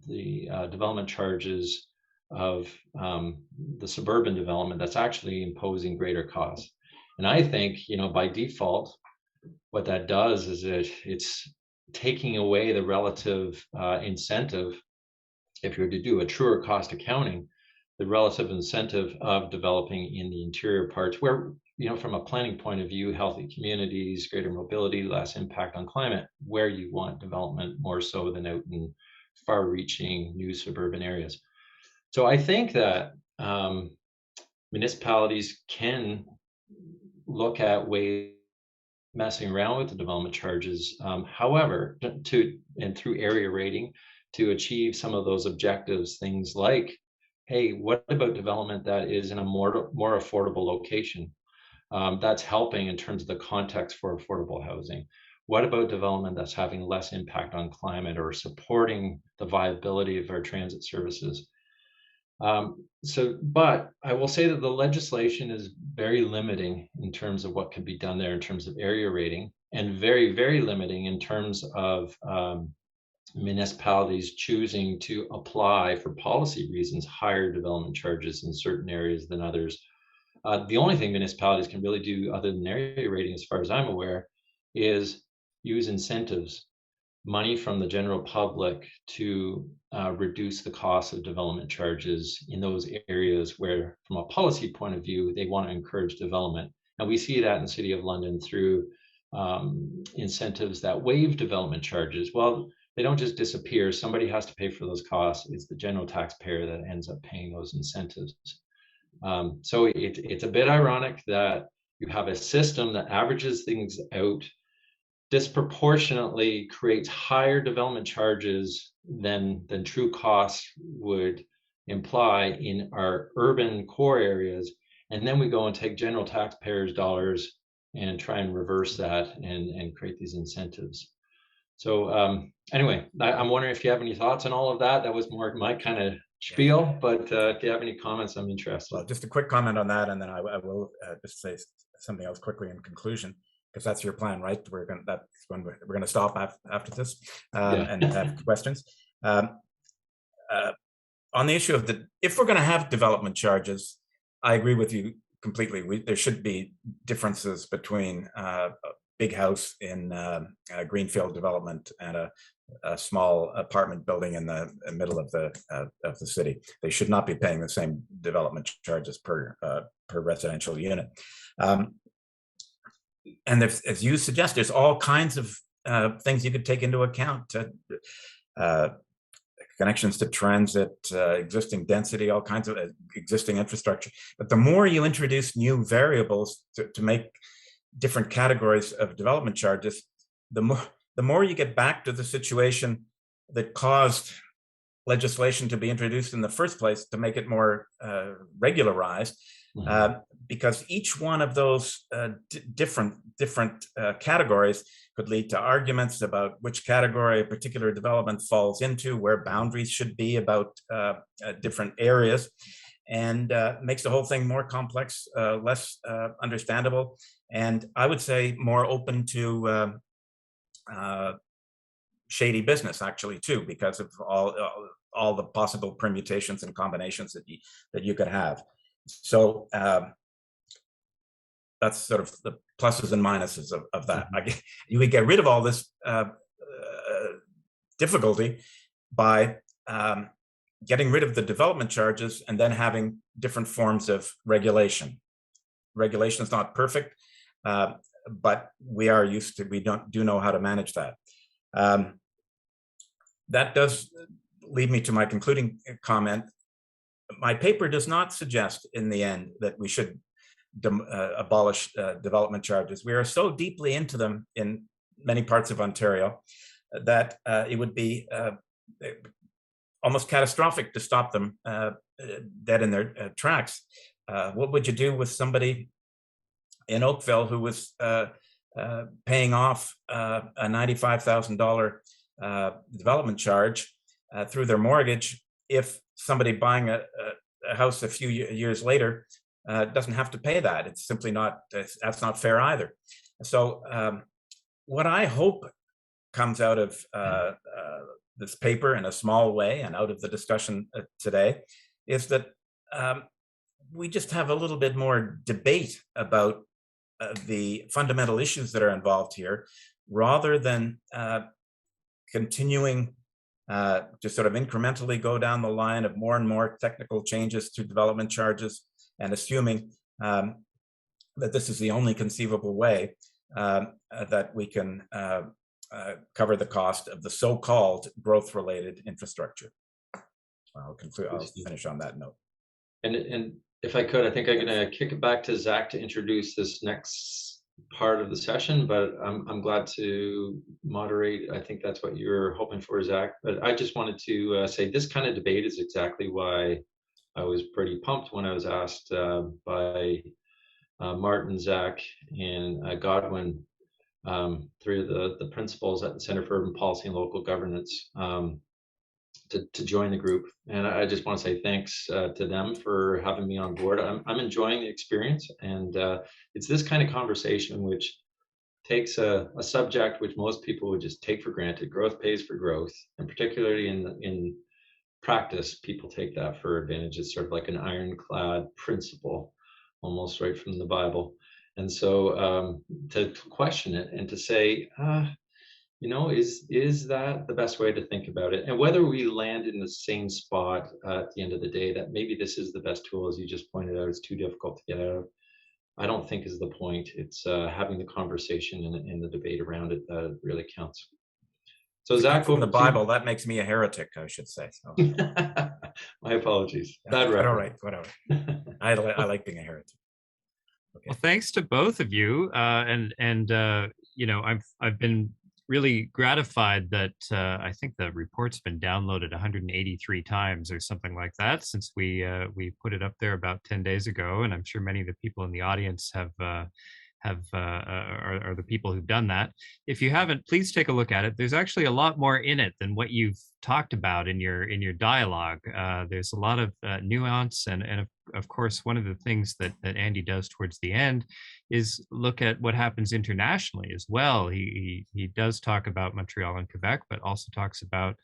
development charges of the suburban development that's actually imposing greater costs. And I think, by default, what that does is it's taking away the relative incentive, if you're to do a truer cost accounting, the relative incentive of developing in the interior parts where, from a planning point of view, healthy communities, greater mobility, less impact on climate, where you want development more so than out in far-reaching new suburban areas. So I think that municipalities can look at ways messing around with the development charges. However, through area rating to achieve some of those objectives, things like, hey, what about development that is in a more affordable location? That's helping in terms of the context for affordable housing. What about development that's having less impact on climate or supporting the viability of our transit services? But I will say that the legislation is very limiting in terms of what can be done there in terms of area rating, and very, very limiting in terms of municipalities choosing to apply for policy reasons higher development charges in certain areas than others. The only thing municipalities can really do other than area rating, as far as I'm aware, is use incentives, money from the general public to reduce the cost of development charges in those areas where, from a policy point of view, they want to encourage development. And we see that in the City of London through incentives that waive development charges. Well, they don't just disappear. Somebody has to pay for those costs. It's the general taxpayer that ends up paying those incentives. So it's a bit ironic that you have a system that averages things out, disproportionately creates higher development charges than true costs would imply in our urban core areas. And then we go and take general taxpayers' dollars and try and reverse that and create these incentives. So anyway, I'm wondering if you have any thoughts on all of that. That was more my kind of spiel, but if you have any comments, I'm interested. Well, just a quick comment on that, and then I will just say something else quickly in conclusion, because that's your plan, right? That's when we're going to stop after this and have questions. On the issue of if we're going to have development charges, I agree with you completely. There should be differences between a big house in a greenfield development and a small apartment building in the middle of the city. They should not be paying the same development charges per residential unit. And as you suggest, there's all kinds of things you could take into account: connections to transit, existing density, all kinds of existing infrastructure. But the more you introduce new variables to make different categories of development charges, the more you get back to the situation that caused legislation to be introduced in the first place, to make it more regularized. Because each one of those different categories could lead to arguments about which category a particular development falls into, where boundaries should be about different areas, and makes the whole thing more complex, less understandable, and I would say more open to shady business, actually, too, because of all the possible permutations and combinations that you could have. So that's sort of the pluses and minuses of that. You would get rid of all this difficulty by getting rid of the development charges and then having different forms of regulation. Regulation is not perfect, but we do know how to manage that. That does lead me to my concluding comment. My paper does not suggest in the end that we should abolish development charges. We are so deeply into them in many parts of Ontario that it would be almost catastrophic to stop them dead in their tracks. What would you do with somebody in Oakville who was paying off a $95,000 development charge through their mortgage if somebody buying a house a few years later doesn't have to pay that? It's simply not, that's not fair either. So what I hope comes out of this paper in a small way and out of the discussion today is that we just have a little bit more debate about the fundamental issues that are involved here, rather than continuing just sort of incrementally go down the line of more and more technical changes to development charges, and assuming that this is the only conceivable way that we can cover the cost of the so-called growth-related infrastructure. I'll finish on that note. And if I could, I think I'm going to kick it back to Zach to introduce this next part of the session, but I'm glad to moderate. I think that's what you're hoping for, Zach. But I just wanted to say this kind of debate is exactly why I was pretty pumped when I was asked by Martin, Zach, and Godwin, three of the principals at the Center for Urban Policy and Local Governance, to join the group. And I just want to say thanks to them for having me on board. I'm enjoying the experience, and it's this kind of conversation which takes a subject which most people would just take for granted. Growth pays for growth, and particularly in practice, people take that for advantage. It's sort of like an ironclad principle, almost right from the Bible. And so to question it and to say, is that the best way to think about it? And whether we land in the same spot at the end of the day, that maybe this is the best tool, as you just pointed out, it's too difficult to get out of, I don't think is the point. It's having the conversation and the debate around it that really counts. So Zach, from the Bible, that makes me a heretic, I should say. So. My apologies. Bad all right, whatever. I like being a heretic. Okay. Well, thanks to both of you, I've been really gratified that I think the report's been downloaded 183 times or something like that since we put it up there about 10 days ago, and I'm sure many of the people in the audience are the people who've done that. If you haven't, please take a look at it. There's actually a lot more in it than what you've talked about in your dialogue. There's a lot of nuance, and of course, one of the things that Andy does towards the end is look at what happens internationally as well. He does talk about Montreal and Quebec, but also talks about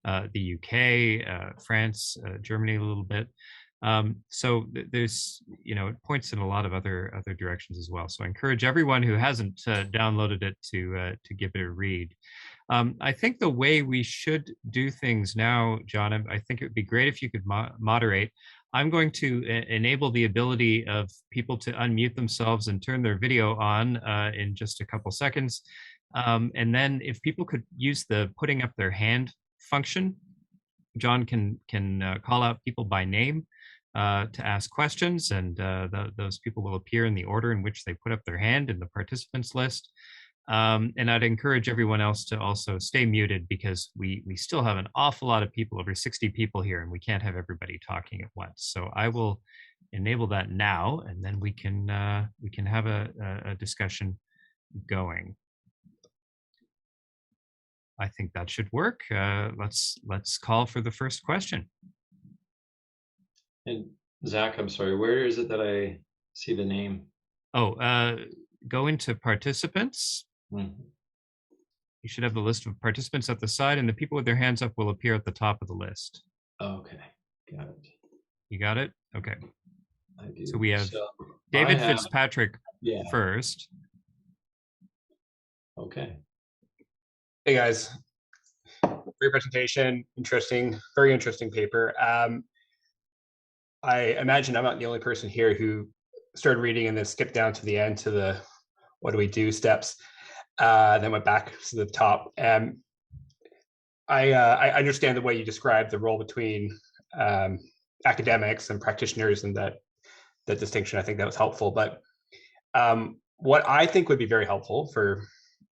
the UK, France, Germany a little bit. So there's, it points in a lot of other directions as well. So I encourage everyone who hasn't downloaded it to give it a read. I think the way we should do things now, John, I think it would be great if you could moderate. I'm going to enable the ability of people to unmute themselves and turn their video on in just a couple seconds. And then if people could use the putting up their hand function, John can call out people by name to ask questions, and those people will appear in the order in which they put up their hand in the participants list. And I'd encourage everyone else to also stay muted, because we still have an awful lot of people, over 60 people here, and we can't have everybody talking at once. So I will enable that now, and then we can have a discussion going. I think that should work. Let's call for the first question. And Zach, I'm sorry, where is it that I see the name? Oh, go into participants. Mm-hmm. You should have the list of participants at the side, and the people with their hands up will appear at the top of the list. Okay, got it. You got it? Okay. I do. So we have David Fitzpatrick first. Okay. Hey guys, great presentation, very interesting paper. I imagine I'm not the only person here who started reading and then skipped down to the end to the what do we do steps, then went back to the top. I understand the way you described the role between academics and practitioners, and that distinction. I think that was helpful. But what I think would be very helpful for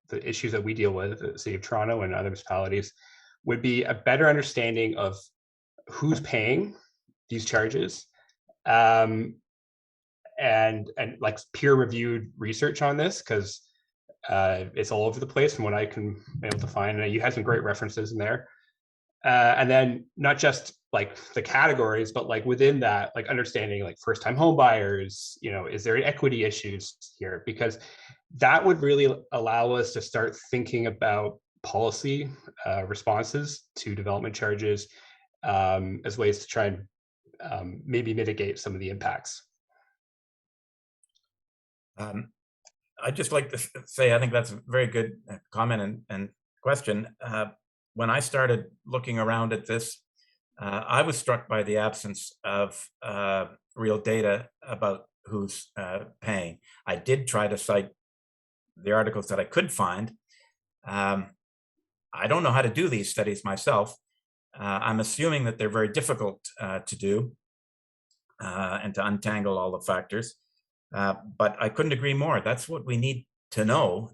the issues that we deal with at the City of Toronto and other municipalities would be a better understanding of who's paying these charges, and like peer-reviewed research on this, because it's all over the place from what I can be able to find. And you had some great references in there. And then not just like the categories, but like within that, like understanding like first-time home buyers, is there equity issues here? Because that would really allow us to start thinking about policy responses to development charges as ways to try and maybe mitigate some of the impacts. I'd just like to say, I think that's a very good comment and question. when I started looking around at this, I was struck by the absence of real data about who's paying. I did try to cite the articles that I could find. I don't know how to do these studies myself. I'm assuming that they're very difficult to do and to untangle all the factors. But I couldn't agree more. That's what we need to know.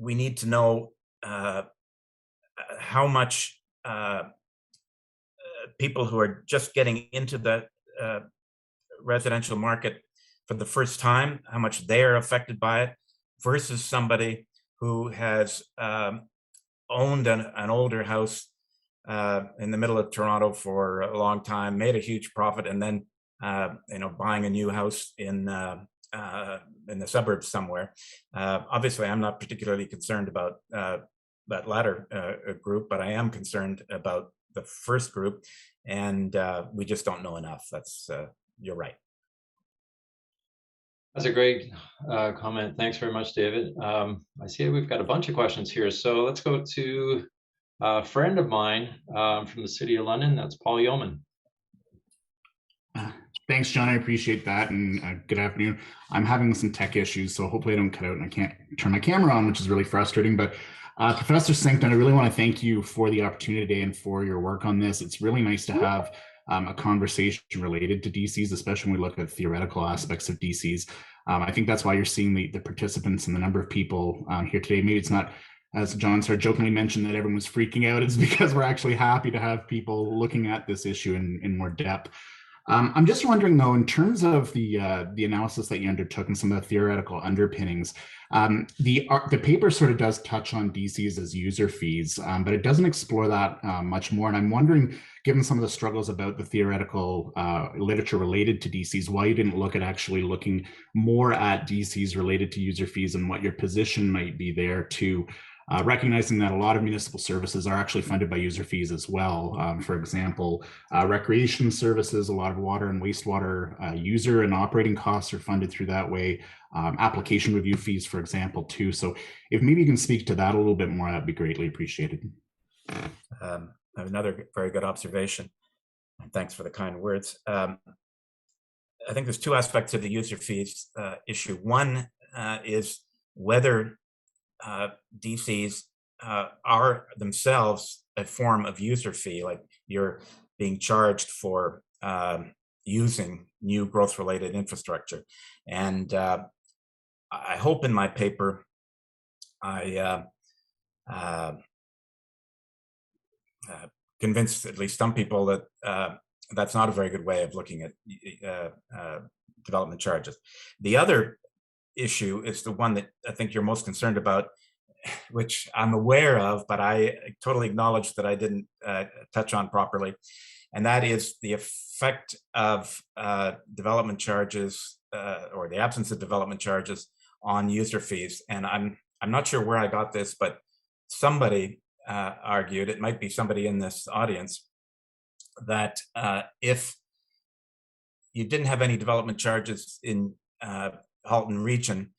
We need to know how much people who are just getting into the residential market for the first time, how much they are affected by it, versus somebody who has owned an older house in the middle of Toronto for a long time, made a huge profit, and then buying a new house in the suburbs somewhere. Obviously, I'm not particularly concerned about that latter group, but I am concerned about the first group, and we just don't know enough. That's you're right. That's a great comment. Thanks very much, David. I see we've got a bunch of questions here, so let's go to a friend of mine from the City of London. That's Paul Yeoman. Thanks, John. I appreciate that. And good afternoon. I'm having some tech issues, so hopefully I don't cut out and I can't turn my camera on, which is really frustrating. But Professor Sancton, I really want to thank you for the opportunity today and for your work on this. It's really nice to have a conversation related to DCs, especially when we look at theoretical aspects of DCs. I think that's why you're seeing the participants and the number of people here today. Maybe it's not, as John sort of jokingly mentioned, that everyone was freaking out. It's because we're actually happy to have people looking at this issue in more depth. I'm just wondering, though, in terms of the analysis that you undertook and some of the theoretical underpinnings, the paper sort of does touch on DCs as user fees, but it doesn't explore that much more. And I'm wondering, given some of the struggles about the theoretical literature related to DCs, why you didn't look at actually looking more at DCs related to user fees and what your position might be there to recognizing that a lot of municipal services are actually funded by user fees as well. For example, recreation services, a lot of water and wastewater user and operating costs are funded through that way. Application review fees, for example, too. So if maybe you can speak to that a little bit more, that'd be greatly appreciated. Another very good observation. Thanks for the kind words. I think there's two aspects of the user fees issue. One is whether DCs are themselves a form of user fee, like you're being charged for using new growth-related infrastructure. And I hope in my paper I convinced at least some people that that's not a very good way of looking at development charges. The other issue is the one that I think you're most concerned about, which I'm aware of, but I totally acknowledge that I didn't touch on properly. And that is the effect of development charges or the absence of development charges on user fees. And I'm not sure where I got this, but somebody argued, it might be somebody in this audience, that if you didn't have any development charges in Halton region,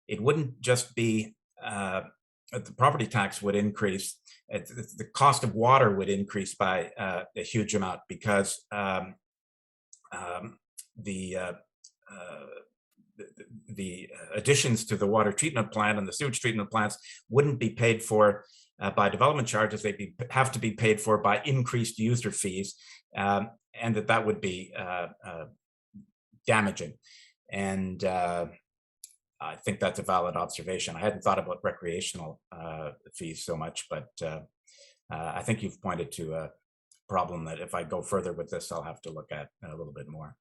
it wouldn't just be the property tax would increase, the cost of water would increase by a huge amount, because the additions to the water treatment plant and the sewage treatment plants wouldn't be paid for by development charges. They'd have to be paid for by increased user fees, and that would be damaging. And I think that's a valid observation. I hadn't thought about recreational fees so much, but I think you've pointed to a problem that if I go further with this, I'll have to look at a little bit more.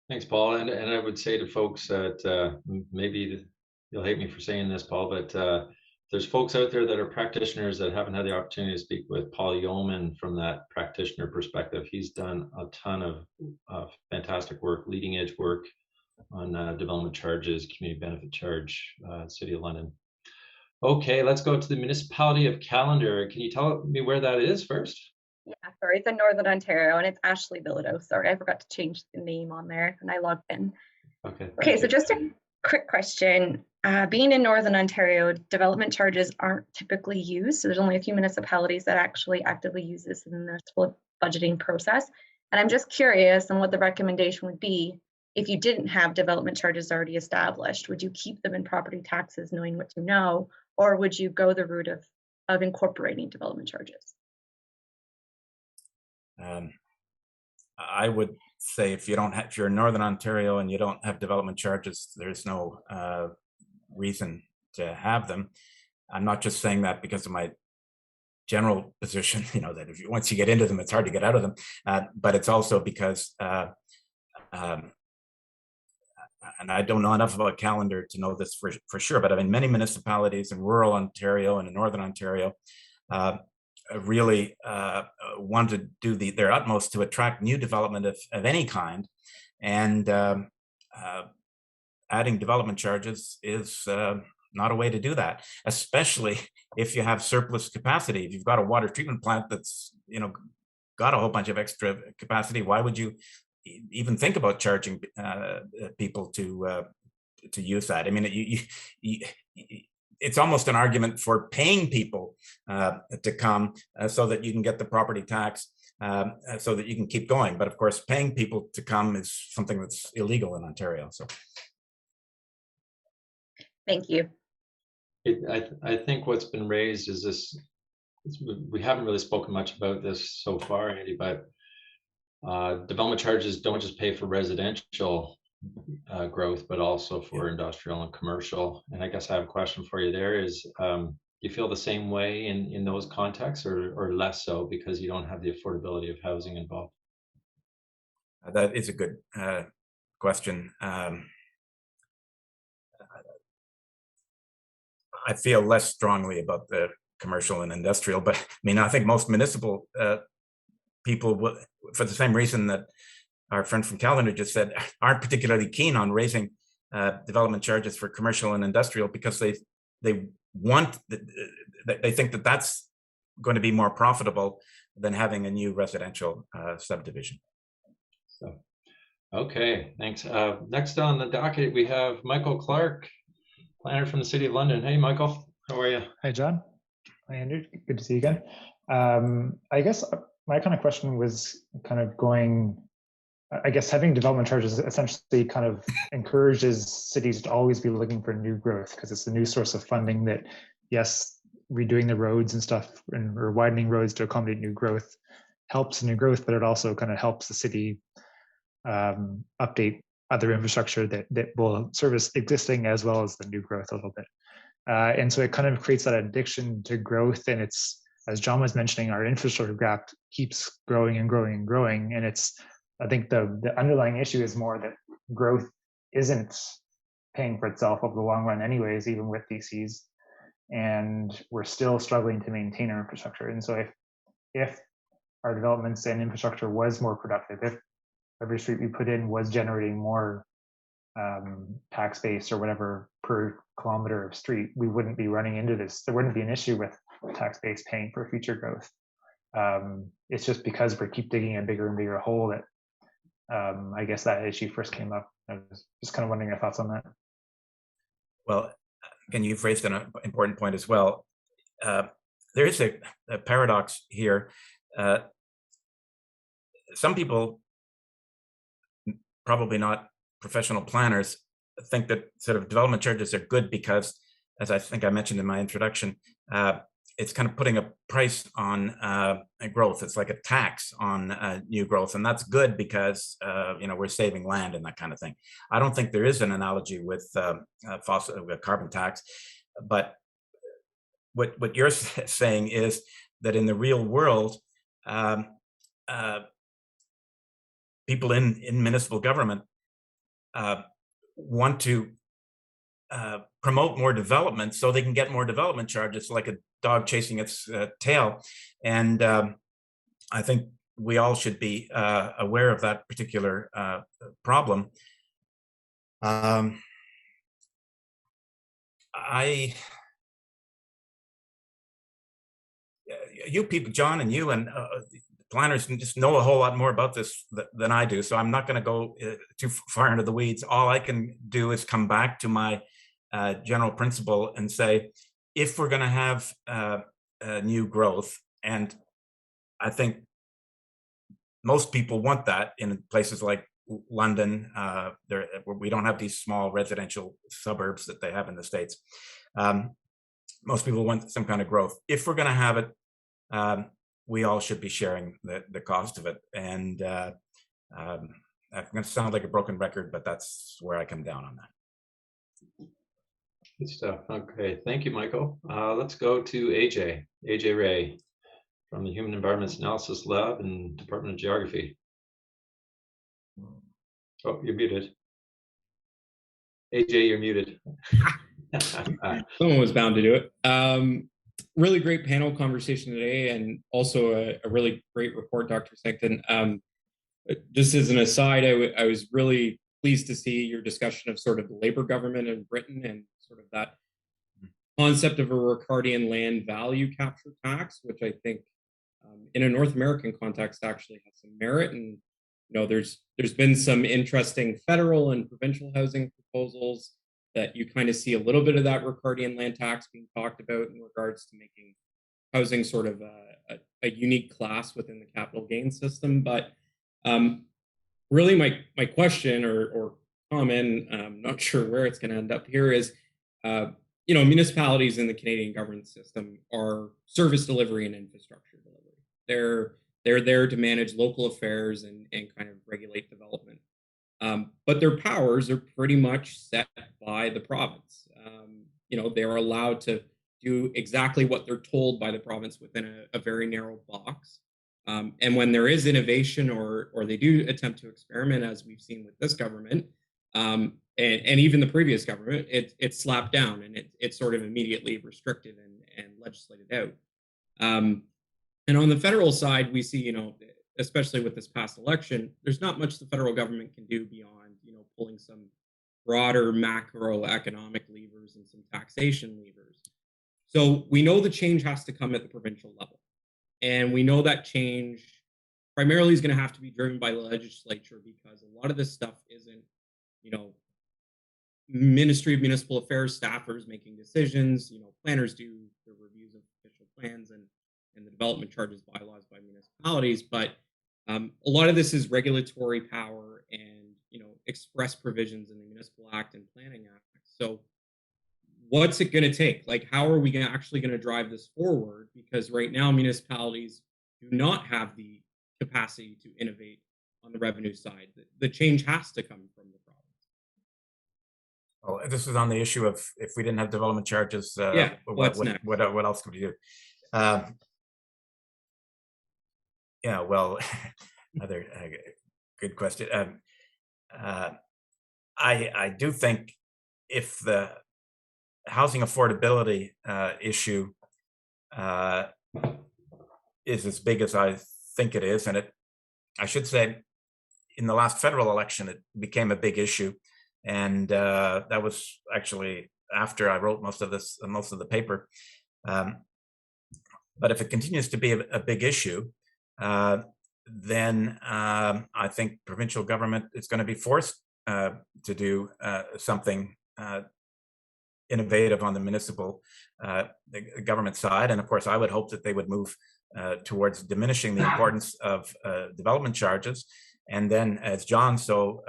Thanks, Paul. And I would say to folks that maybe you'll hate me for saying this, Paul, but there's folks out there that are practitioners that haven't had the opportunity to speak with Paul Yeoman from that practitioner perspective. He's done a ton of fantastic work, leading edge work on development charges, community benefit charge, City of London. Okay, let's go to the Municipality of Callander. Can you tell me where that is first? Yeah, sorry, it's in Northern Ontario and it's Ashley Bilodeau. Sorry, I forgot to change the name on there and I logged in. Okay. Okay, so just to quick question. Being in Northern Ontario, development charges aren't typically used. So there's only a few municipalities that actually actively use this in their budgeting process. And I'm just curious on what the recommendation would be if you didn't have development charges already established. Would you keep them in property taxes knowing what you know, or would you go the route of incorporating development charges? I would say if you're in Northern Ontario and you don't have development charges, there's no reason to have them. I'm not just saying that because of my general position, that once you get into them, it's hard to get out of them. But it's also because, and I don't know enough about calendar to know this for sure, but I mean, many municipalities in rural Ontario and in Northern Ontario really want to do their utmost to attract new development of any kind. And adding development charges is not a way to do that, especially if you have surplus capacity. If you've got a water treatment plant that's got a whole bunch of extra capacity, why would you even think about charging people to use that? I mean, it's almost an argument for paying people to come so that you can get the property tax, so that you can keep going. But of course, paying people to come is something that's illegal in Ontario. So, thank you. I think what's been raised is this. We haven't really spoken much about this so far, Andy, but development charges don't just pay for residential growth, but also for industrial and commercial. And I guess I have a question for you there is, do you feel the same way in those contexts, or less so because you don't have the affordability of housing involved? That is a good question. I feel less strongly about the commercial and industrial, but I mean, I think most municipal people will, for the same reason that our friend from Callander just said, aren't particularly keen on raising development charges for commercial and industrial because they think that that's going to be more profitable than having a new residential subdivision. So, okay, thanks. Next on the docket, we have Michael Clark, planner from the City of London. Hey, Michael, how are you? Hi, John. Hi, Andrew. Good to see you again. I guess my kind of question was kind of going, I guess having development charges essentially kind of encourages cities to always be looking for new growth because it's a new source of funding that, yes, redoing the roads and stuff or widening roads to accommodate new growth helps new growth, but it also kind of helps the city update other infrastructure that will service existing as well as the new growth a little bit. And so it kind of creates that addiction to growth. And it's, as John was mentioning, our infrastructure gap keeps growing and growing and growing. And it's, I think the underlying issue is more that growth isn't paying for itself over the long run anyways, even with DCs. And we're still struggling to maintain our infrastructure. And so if our developments and infrastructure was more productive, if every street we put in was generating more tax base or whatever per kilometer of street, we wouldn't be running into this. There wouldn't be an issue with tax base paying for future growth. It's just because we keep digging a bigger and bigger hole that I guess that issue first came up. I was just kind of wondering your thoughts on that. Well, again, you've raised an important point as well. There is a paradox here. Some people, probably not professional planners, think that sort of development charges are good because, as I think I mentioned in my introduction, it's kind of putting a price on growth. It's like a tax on new growth, and that's good because we're saving land and that kind of thing. I don't think there is an analogy with carbon tax, but what you're saying is that in the real world, people in municipal government want to promote more development so they can get more development charges, like a dog chasing its tail. And I think we all should be aware of that particular problem. You people, John and you and planners just know a whole lot more about this than I do, so I'm not going to go too far into the weeds. All I can do is come back to my general principle and say, if we're going to have new growth, and I think most people want that in places like London, we don't have these small residential suburbs that they have in the States. Most people want some kind of growth. If we're going to have it, we all should be sharing the cost of it. And I'm going to sound like a broken record, but that's where I come down on that. Good stuff. Okay, thank you, Michael. Let's go to AJ Ray from the Human Environments Analysis Lab and Department of Geography. Oh, you're muted. AJ, you're muted. Someone was bound to do it. Really great panel conversation today, and also a really great report, Dr. Sancton. Just as an aside, I was really pleased to see your discussion of sort of the Labour government in Britain and sort of that concept of a Ricardian land value capture tax, which I think in a North American context actually has some merit. And there's been some interesting federal and provincial housing proposals that you kind of see a little bit of that Ricardian land tax being talked about in regards to making housing sort of a unique class within the capital gains system. But really my question or comment, I'm not sure where it's going to end up here, is municipalities in the Canadian government system are service delivery and infrastructure delivery. They're there to manage local affairs and kind of regulate development. But their powers are pretty much set by the province. They are allowed to do exactly what they're told by the province within a very narrow box. And when there is innovation or they do attempt to experiment, as we've seen with this government, and even the previous government, it's slapped down and it's sort of immediately restricted and legislated out. And on the federal side, we see, especially with this past election, there's not much the federal government can do beyond, pulling some broader macroeconomic levers and some taxation levers. So we know the change has to come at the provincial level. And we know that change primarily is going to have to be driven by the legislature, because a lot of this stuff isn't, Ministry of Municipal Affairs staffers making decisions. Planners do the reviews of official plans and the development charges bylaws by municipalities, but a lot of this is regulatory power and express provisions in the Municipal Act and Planning Act. So what's it going to take? Like, how are we actually going to drive this forward? Because right now municipalities do not have the capacity to innovate on the revenue side. The change has to come from the province. Well, this is on the issue of, if we didn't have development charges, what's next? What else could we do? Yeah, well, another good question. I do think if the housing affordability issue is as big as I think it is, and I should say, in the last federal election, it became a big issue, and that was actually after I wrote most of the paper. But if it continues to be a big issue, then I think provincial government is going to be forced to do something innovative on the municipal government side. And of course, I would hope that they would move towards diminishing the importance of development charges. And then, as John so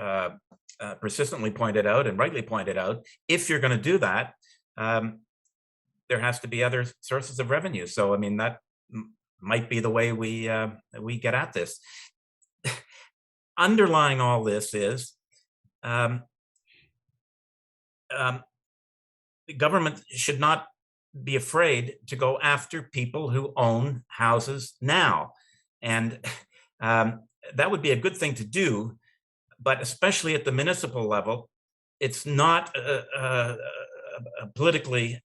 persistently pointed out, and rightly pointed out, if you're going to do that, there has to be other sources of revenue. So, I mean, that might be the way we get at this. Underlying all this is the government should not be afraid to go after people who own houses now. And that would be a good thing to do, but especially at the municipal level, it's not a politically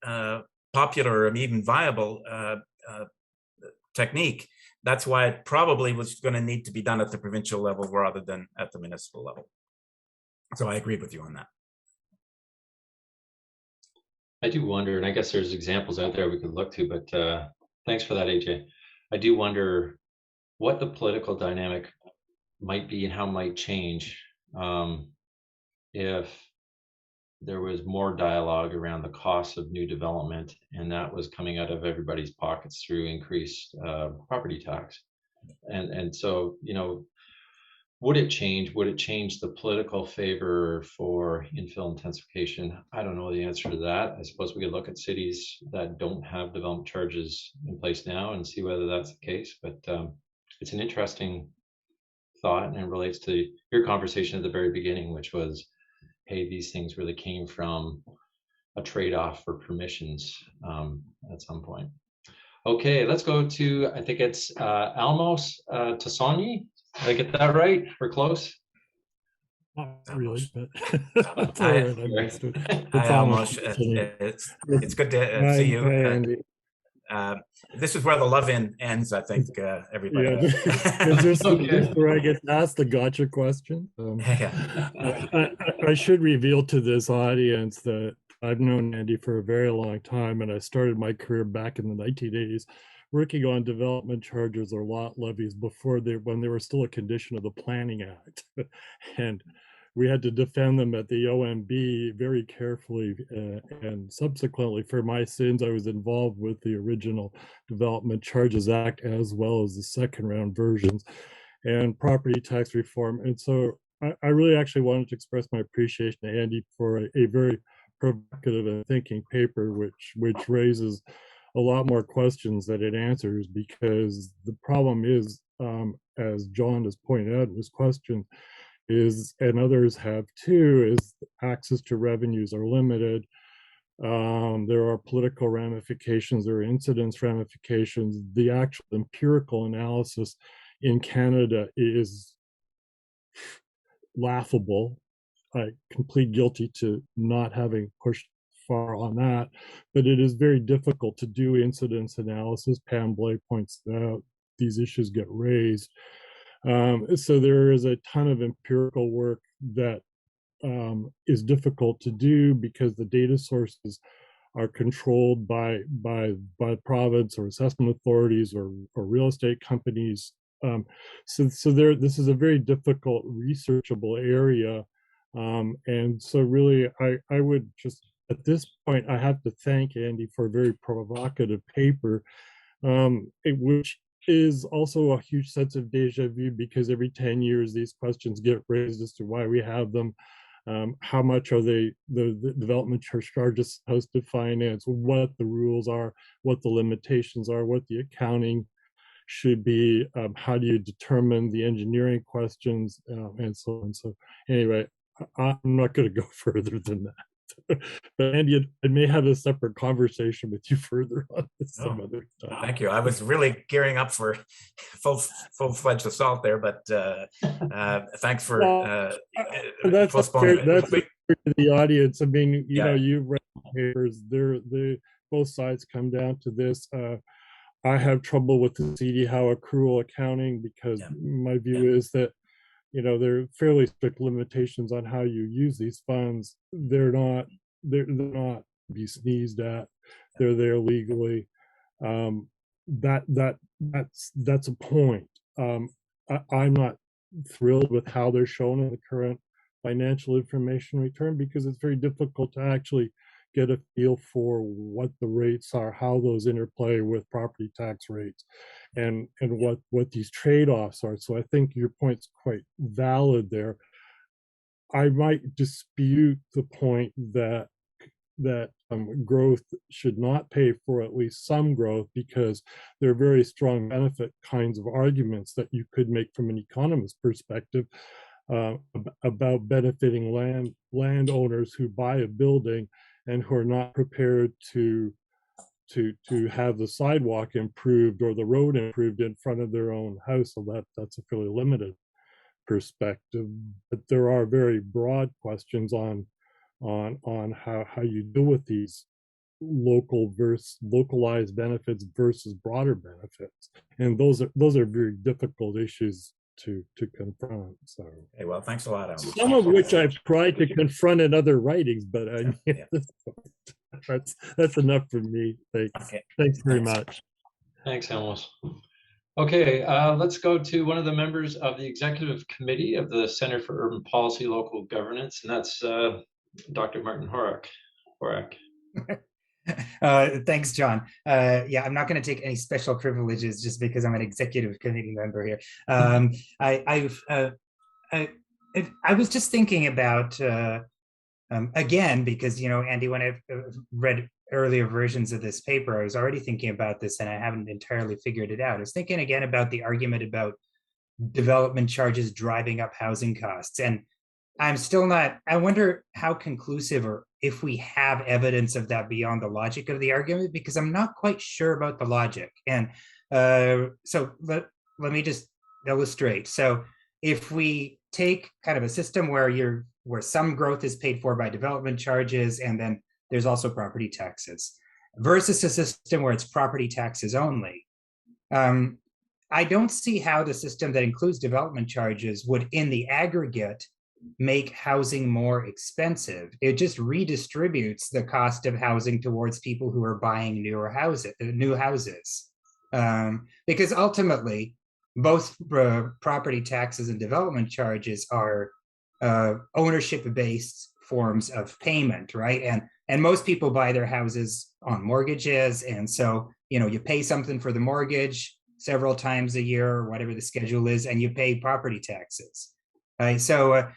popular or even viable technique. That's why it probably was going to need to be done at the provincial level rather than at the municipal level. So I agree with you on that. I do wonder, and I guess there's examples out there we could look to, but thanks for that, AJ. I do wonder what the political dynamic might be and how it might change if there was more dialogue around the cost of new development, and that was coming out of everybody's pockets through increased property tax. And so, you know, would it change? Would it change the political favor for infill intensification? I don't know the answer to that. I suppose we could look at cities that don't have development charges in place now and see whether that's the case. But it's an interesting thought, and it relates to your conversation at the very beginning, which was, hey, these things really came from a trade-off for permissions at some point. Okay, let's go to, I think it's Almos Tassoni. Did I get that right? We're close. Not really, but that's all right. I missed it. Hi, almost. It's good to see you. Hi, Andy. This is where the love-in ends, I think, everybody. Yeah, this is where I get asked the gotcha question. I should reveal to this audience that I've known Andy for a very long time, and I started my career back in the 1980s working on development charges or lot levies when they were still a condition of the Planning Act. And we had to defend them at the OMB very carefully. And subsequently, for my sins, I was involved with the original Development Charges Act as well as the second round versions and property tax reform. And so I really actually wanted to express my appreciation to Andy for a very provocative and thinking paper, which raises a lot more questions than it answers, because the problem is, as John has pointed out in his question, is, and others have too, is access to revenues are limited. There are political ramifications, there are incidence ramifications. The actual empirical analysis in Canada is laughable. I plead guilty to not having pushed far on that, but it is very difficult to do incidence analysis. Pam Blay points out these issues get raised. So there is a ton of empirical work that is difficult to do because the data sources are controlled by province or assessment authorities or real estate companies. So this is a very difficult researchable area. And so really, I would just, at this point, I have to thank Andy for a very provocative paper, which is also a huge sense of deja vu, because every 10 years these questions get raised as to why we have them. How much are the development charges supposed to finance, what the rules are, what the limitations are, what the accounting should be, how do you determine the engineering questions, and so on. So anyway, I'm not going to go further than that. But Andy, I may have a separate conversation with you further on this some other time. Thank you. I was really gearing up for full-fledged assault there, but thanks for that's postponing that's it. The audience. I mean, you know, you've read papers. Both sides come down to this. I have trouble with the CD Howe accrual accounting because my view is that, you know, there are fairly strict limitations on how you use these funds. They're not to be sneezed at. They're there legally. That's a point. I'm not thrilled with how they're shown in the current financial information return, because it's very difficult to actually get a feel for what the rates are, how those interplay with property tax rates, and what these trade-offs are. So I think your point's quite valid there. I might dispute the point that growth should not pay for at least some growth, because there are very strong benefit kinds of arguments that you could make from an economist perspective about benefiting landowners who buy a building and who are not prepared to have the sidewalk improved or the road improved in front of their own house. So that's a fairly limited perspective. But there are very broad questions on how you deal with these localized benefits versus broader benefits, and those are very difficult issues to confront. So, hey, well, thanks a lot, Alan. Some of which I've tried to confront in other writings, but that's enough for me. Thanks very much. Thanks, Amos. Okay, let's go to one of the members of the executive committee of the Center for Urban Policy Local Governance, and that's Dr. Martin Horak. Thanks, John. Yeah, I'm not going to take any special privileges just because I'm an executive committee member here. I was just thinking about, again, because, you know, Andy, when I've read earlier versions of this paper, I was already thinking about this and I haven't entirely figured it out. I was thinking again about the argument about development charges driving up housing costs. And I'm still not, I wonder how conclusive or if we have evidence of that beyond the logic of the argument, because I'm not quite sure about the logic. And so let me just illustrate. So if we take kind of a system where some growth is paid for by development charges, and then there's also property taxes, versus a system where it's property taxes only, I don't see how the system that includes development charges would, in the aggregate, make housing more expensive. It just redistributes the cost of housing towards people who are buying new houses. Because ultimately, both property taxes and development charges are ownership-based forms of payment, right? And most people buy their houses on mortgages, and so, you know, you pay something for the mortgage several times a year, or whatever the schedule is, and you pay property taxes, right? So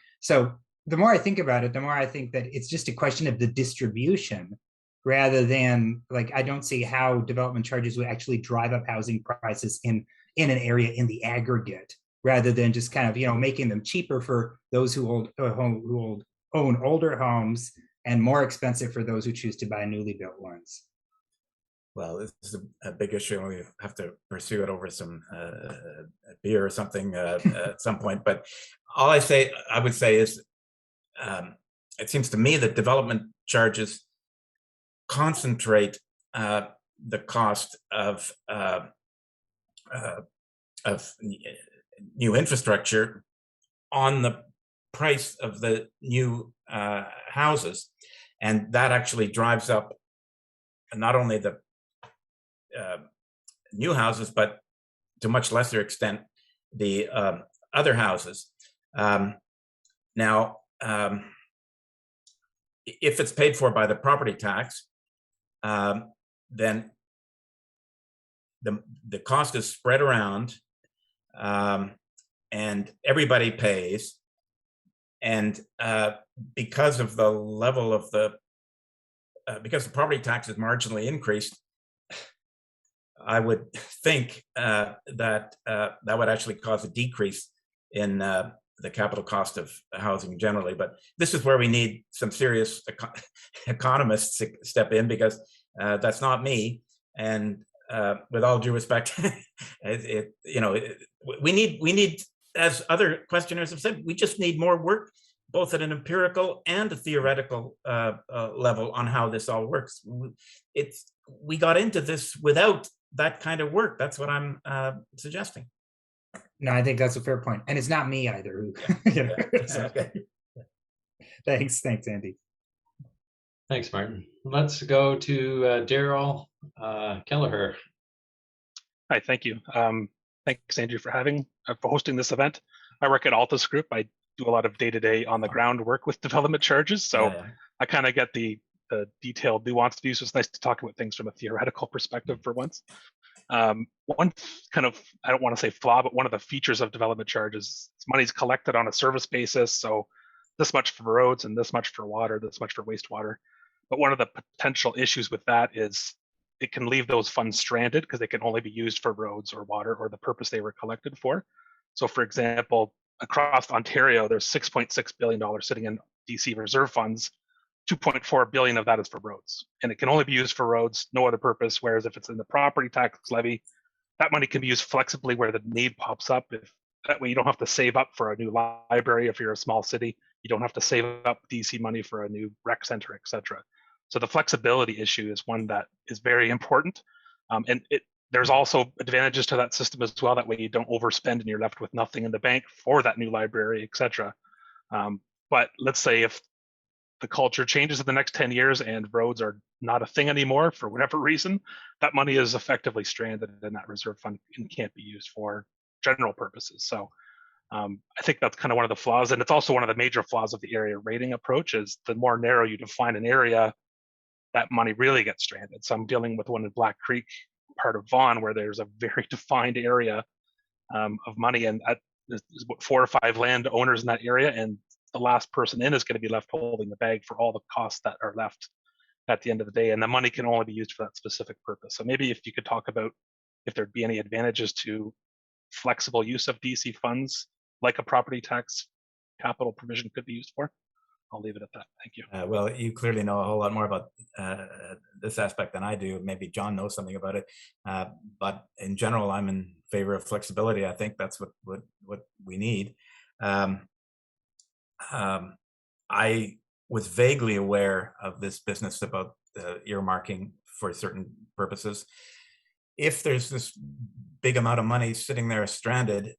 the more I think about it, the more I think that it's just a question of the distribution, rather than, like, I don't see how development charges would actually drive up housing prices in an area in the aggregate, rather than just kind of, you know, making them cheaper for those who own older homes and more expensive for those who choose to buy newly built ones. Well, this is a big issue, and we have to pursue it over some beer or something at some point. But all I would say is, it seems to me that development charges concentrate the cost of new infrastructure on the price of the new houses, and that actually drives up not only the new houses, but to much lesser extent the other houses. Now, if it's paid for by the property tax, then the cost is spread around, and everybody pays. And because of the level of because the property tax is marginally increased, I would think that that would actually cause a decrease in the capital cost of housing generally. But this is where we need some serious economists to step in, because that's not me. And with all due respect, we need, as other questioners have said, we just need more work, both at an empirical and a theoretical level, on how this all works. We got into this without that kind of work. That's what I'm suggesting. No, I think that's a fair point, and it's not me either. Okay. Thanks, Andy. Thanks, Martin. Let's go to Daryl Kelleher. Hi, thank you. Thanks, Andrew, for hosting this event. I work at Altus Group. I do a lot of day-to-day on the ground work with development charges, so I kind of get the detailed, nuanced views. So it's nice to talk about things from a theoretical perspective for once. One kind of, I don't want to say flaw, but one of the features of development charges, money's collected on a service basis. So this much for roads and this much for water, this much for wastewater. But one of the potential issues with that is it can leave those funds stranded because they can only be used for roads or water or the purpose they were collected for. So for example, across Ontario, there's $6.6 billion sitting in DC reserve funds. 2.4 billion of that is for roads, and it can only be used for roads, no other purpose. Whereas if it's in the property tax levy, that money can be used flexibly where the need pops up. If that way, you don't have to save up for a new library. If you're a small city, you don't have to save up DC money for a new rec center, etc. So the flexibility issue is one that is very important, and there's also advantages to that system as well. That way, you don't overspend and you're left with nothing in the bank for that new library, etc. But let's say if the culture changes in the next 10 years and roads are not a thing anymore for whatever reason, that money is effectively stranded in that reserve fund and can't be used for general purposes. So I think that's kind of one of the flaws, and it's also one of the major flaws of the area rating approach is the more narrow you define an area, that money really gets stranded. So I'm dealing with one in Black Creek, part of Vaughan, where there's a very defined area of money, and there's 4 or 5 landowners in that area, and the last person in is going to be left holding the bag for all the costs that are left at the end of the day, and the money can only be used for that specific purpose. So maybe if you could talk about if there'd be any advantages to flexible use of DC funds, like a property tax capital provision could be used for. I'll leave it at that. Thank you. Well, you clearly know a whole lot more about this aspect than I do. Maybe John knows something about it. But in general, I'm in favor of flexibility. I think that's what we need. I was vaguely aware of this business about earmarking for certain purposes. If there's this big amount of money sitting there stranded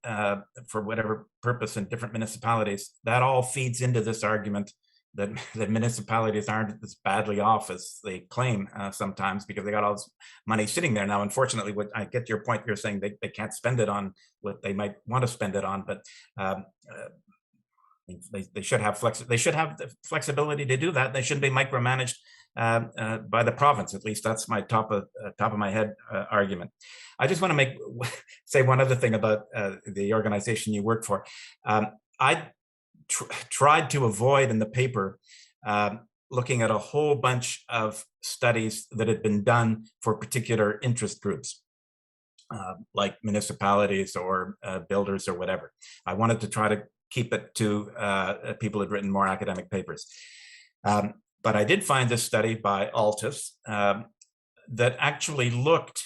for whatever purpose in different municipalities, that all feeds into this argument that municipalities aren't as badly off as they claim sometimes, because they got all this money sitting there. Now, unfortunately, what I get your point, you're saying they can't spend it on what they might want to spend it on, but they should have the flexibility to do that. They shouldn't be micromanaged by the province. At least that's my top of my head argument. I just want to say one other thing about the organization you work for. I tried to avoid in the paper looking at a whole bunch of studies that had been done for particular interest groups, like municipalities or builders or whatever. I wanted to try to keep it to people who'd written more academic papers. But I did find this study by Altus that actually looked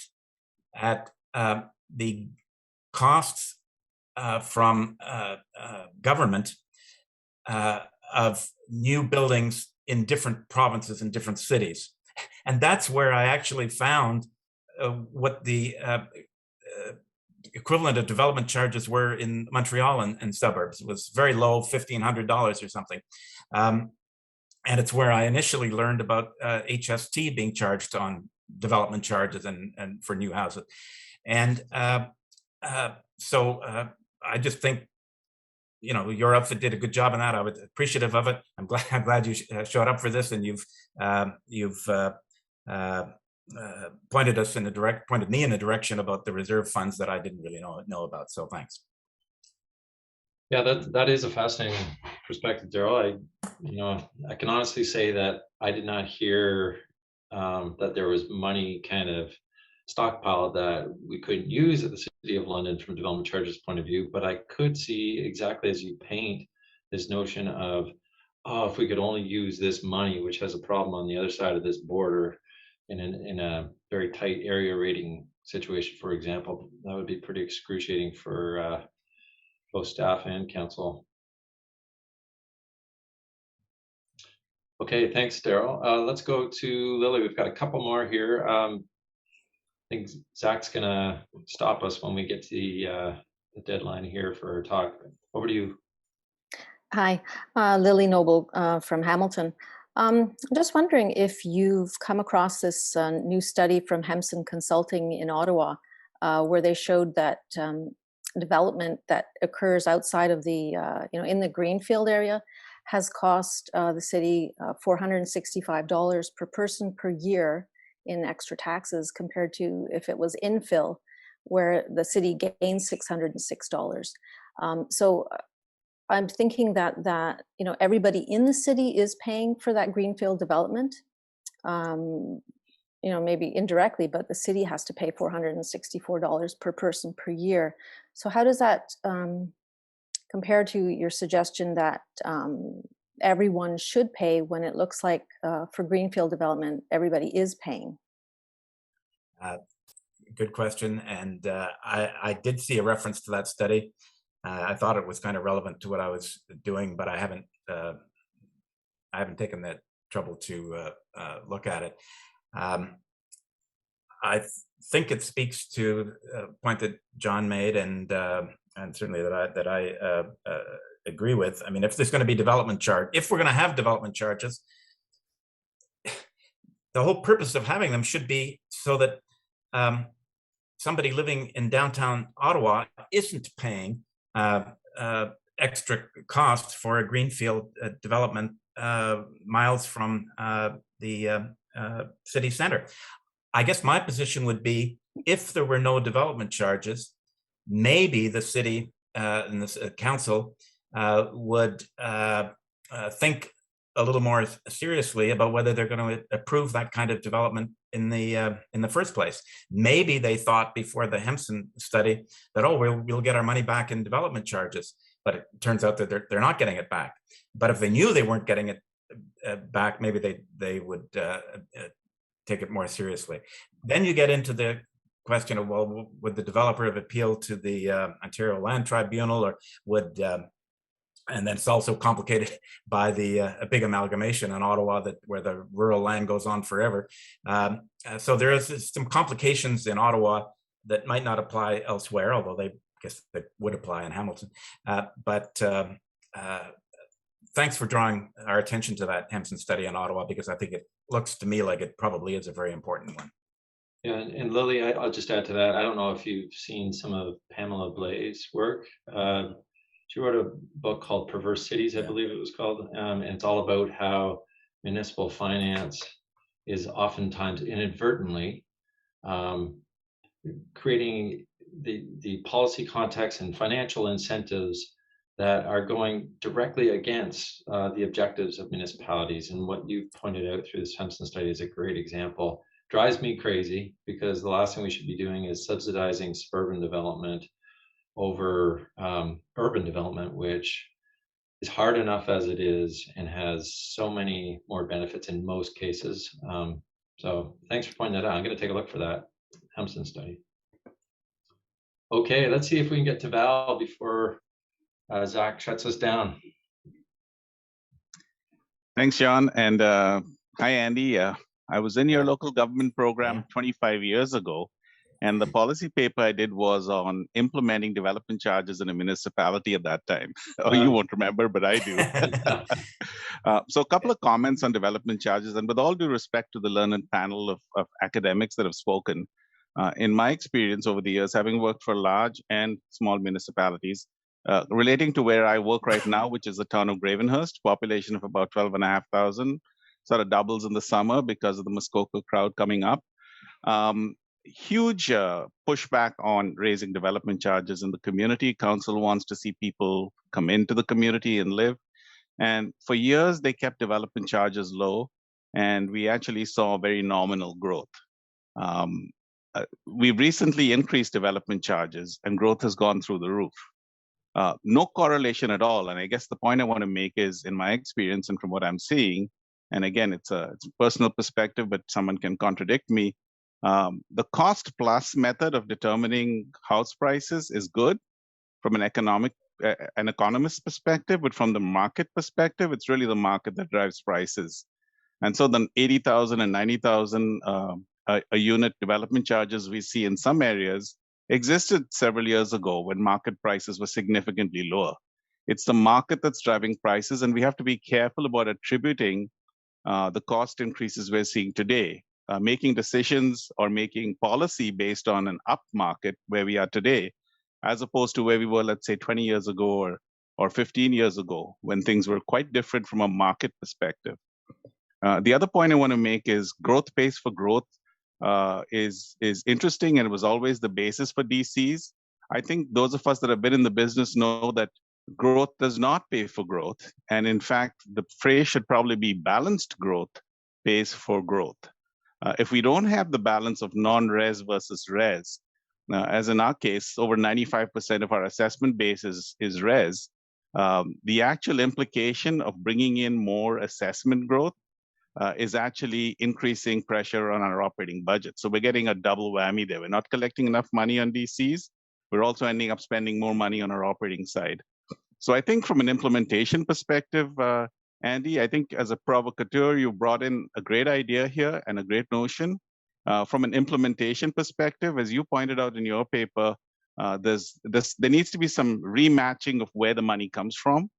at the costs from government of new buildings in different provinces and different cities. And that's where I actually found what the equivalent of development charges were in Montreal and suburbs. It was very low, $1,500 or something. And it's where I initially learned about HST being charged on development charges and for new houses. And so I just think, your outfit did a good job on that. I was appreciative of it. I'm glad you showed up for this, and you've pointed me in a direction about the reserve funds that I didn't really know about. So thanks. Yeah, that is a fascinating perspective, Daryl. I can honestly say that I did not hear that there was money kind of stockpiled that we couldn't use at the City of London from a development charges point of view, but I could see exactly as you paint this notion of, if we could only use this money, which has a problem on the other side of this border in a very tight area rating situation, for example, that would be pretty excruciating for both staff and council. Okay, thanks, Daryl. Let's go to Lily. We've got a couple more here. I think Zach's gonna stop us when we get to the deadline here for our talk. Over to you. Hi, Lily Noble from Hamilton. I'm just wondering if you've come across this new study from Hemson Consulting in Ottawa, where they showed that development that occurs outside of the, in the Greenfield area has cost the city $465 per person per year in extra taxes, compared to if it was infill, where the city gains $606. So I'm thinking that everybody in the city is paying for that greenfield development, maybe indirectly, but the city has to pay $464 per person per year. So how does that compare to your suggestion that everyone should pay, when it looks like for greenfield development, everybody is paying? Good question. And I did see a reference to that study. I thought it was kind of relevant to what I was doing, but I haven't taken the trouble to look at it. I think it speaks to a point that John made, and certainly that I agree with. I mean, if there's going to be development charge, if we're going to have development charges, the whole purpose of having them should be so that somebody living in downtown Ottawa isn't paying extra costs for a greenfield development miles from the city center. I guess my position would be, if there were no development charges, maybe the city and the council would think a little more seriously about whether they're going to approve that kind of development in the first place. Maybe they thought before the Hempson study that, oh, we'll get our money back in development charges, but it turns out that they're not getting it back. But if they knew they weren't getting it back, maybe they would take it more seriously. Then you get into the question of, well, would the developer have appealed to the Ontario Land Tribunal, or would and then it's also complicated by a big amalgamation in Ottawa where the rural land goes on forever. So there is some complications in Ottawa that might not apply elsewhere, although I guess they would apply in Hamilton. Thanks for drawing our attention to that Hempson study in Ottawa, because I think it looks to me like it probably is a very important one. Yeah, and Lily, I'll just add to that. I don't know if you've seen some of Pamela Blai's work. She wrote a book called Perverse Cities, I believe it was called. And it's all about how municipal finance is oftentimes inadvertently creating the policy context and financial incentives that are going directly against the objectives of municipalities. And what you've pointed out through this Hempson study is a great example. Drives me crazy, because the last thing we should be doing is subsidizing suburban development over urban development, which is hard enough as it is and has so many more benefits in most cases. So thanks for pointing that out. I'm going to take a look for that Hempson study. Okay, let's see if we can get to Val before Zach shuts us down. Thanks, John. And hi, Andy. I was in your local government program 25 years ago. And the policy paper I did was on implementing development charges in a municipality at that time. Oh, you won't remember, but I do. So a couple of comments on development charges. And with all due respect to the learned panel of academics that have spoken, in my experience over the years, having worked for large and small municipalities, relating to where I work right now, which is the town of Gravenhurst, population of about 12,500, sort of doubles in the summer because of the Muskoka crowd coming up. Huge pushback on raising development charges in the community. Council wants to see people come into the community and live. And for years, they kept development charges low, and we actually saw very nominal growth. We've recently increased development charges, and growth has gone through the roof. No correlation at all. And I guess the point I want to make is, in my experience and from what I'm seeing, and again, it's a personal perspective, but someone can contradict me, the cost plus method of determining house prices is good from an economist perspective, but from the market perspective, it's really the market that drives prices. And so the 80,000 and 90,000 a unit development charges we see in some areas existed several years ago when market prices were significantly lower. It's the market that's driving prices, and we have to be careful about attributing the cost increases we're seeing today. Making decisions or making policy based on an up market where we are today, as opposed to where we were, let's say, 20 years ago or 15 years ago, when things were quite different from a market perspective. The other point I want to make is growth pace for growth is interesting, and it was always the basis for DCs. I think those of us that have been in the business know that growth does not pay for growth. And in fact, the phrase should probably be balanced growth pays for growth. If we don't have the balance of non-res versus res, as in our case, over 95% of our assessment base is res, the actual implication of bringing in more assessment growth is actually increasing pressure on our operating budget. So we're getting a double whammy there. We're not collecting enough money on DCs. We're also ending up spending more money on our operating side. So I think from an implementation perspective, Andy, I think as a provocateur, you brought in a great idea here and a great notion. From an implementation perspective, as you pointed out in your paper, there needs to be some rematching of where the money comes from.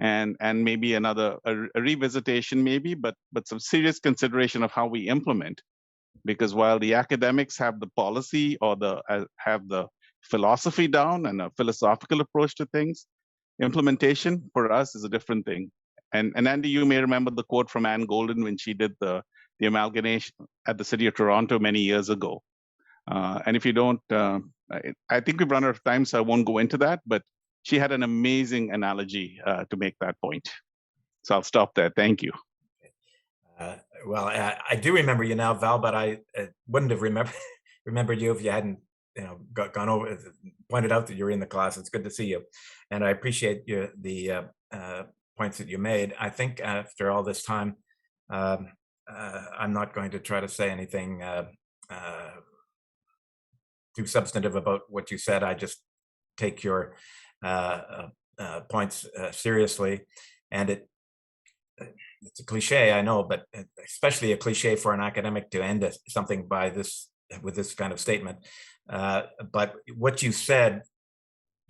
and maybe a revisitation maybe, but some serious consideration of how we implement. Because while the academics have the policy or have the philosophy down and a philosophical approach to things, implementation for us is a different thing. And Andy, you may remember the quote from Anne Golden when she did the amalgamation at the City of Toronto many years ago. And if you don't, I think we've run out of time, so I won't go into that, but she had an amazing analogy to make that point. So I'll stop there. Thank you. Well, I do remember you now, Val, but I wouldn't have remembered you if you hadn't, gone over, pointed out that you're in the class. It's good to see you, and I appreciate the points that you made. I think after all this time, I'm not going to try to say anything too substantive about what you said. I just take your points seriously, and it's a cliche, I know, but especially a cliche for an academic to end something with this kind of statement. But what you said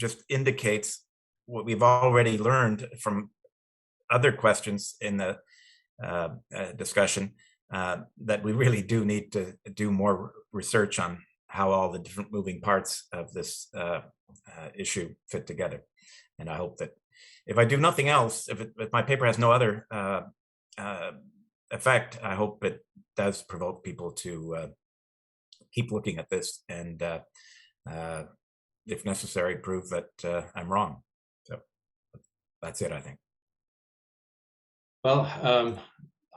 just indicates what we've already learned from other questions in the discussion, that we really do need to do more research on how all the different moving parts of this issue fit together. And I hope that if I do nothing else, if my paper has no other effect, I hope it does provoke people to keep looking at this and, if necessary, prove that I'm wrong. So that's it, I think. Well,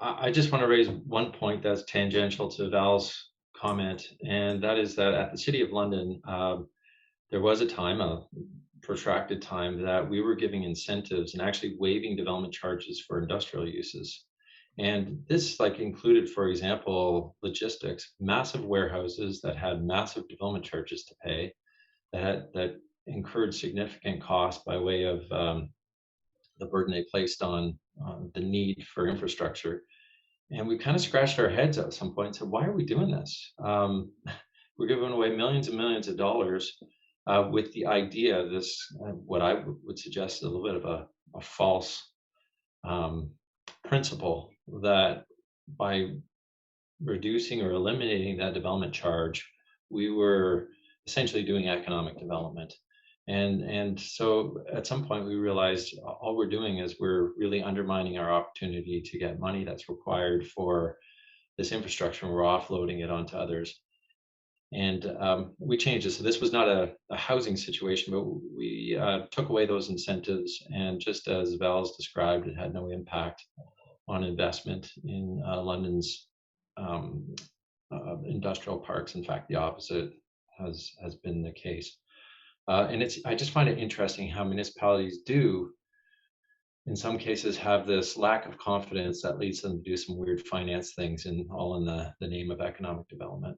I just want to raise one point that's tangential to Val's comment, and that is that at the City of London, there was a time, a protracted time, that we were giving incentives and actually waiving development charges for industrial uses. And this included, for example, logistics, massive warehouses that had massive development charges to pay, that incurred significant costs by way of the burden they placed on the need for infrastructure. And we kind of scratched our heads at some point and said, why are we doing this? We're giving away millions and millions of dollars with the idea, what I would suggest is a little bit of a false principle, that by reducing or eliminating that development charge, we were essentially doing economic development. And so at some point we realized all we're doing is we're really undermining our opportunity to get money that's required for this infrastructure, and we're offloading it onto others. And we changed it. So this was not a housing situation, but we took away those incentives. And just as Val's described, it had no impact on investment in London's industrial parks. In fact, the opposite has been the case. And I just find it interesting how municipalities do, in some cases, have this lack of confidence that leads them to do some weird finance things, all in the name of economic development.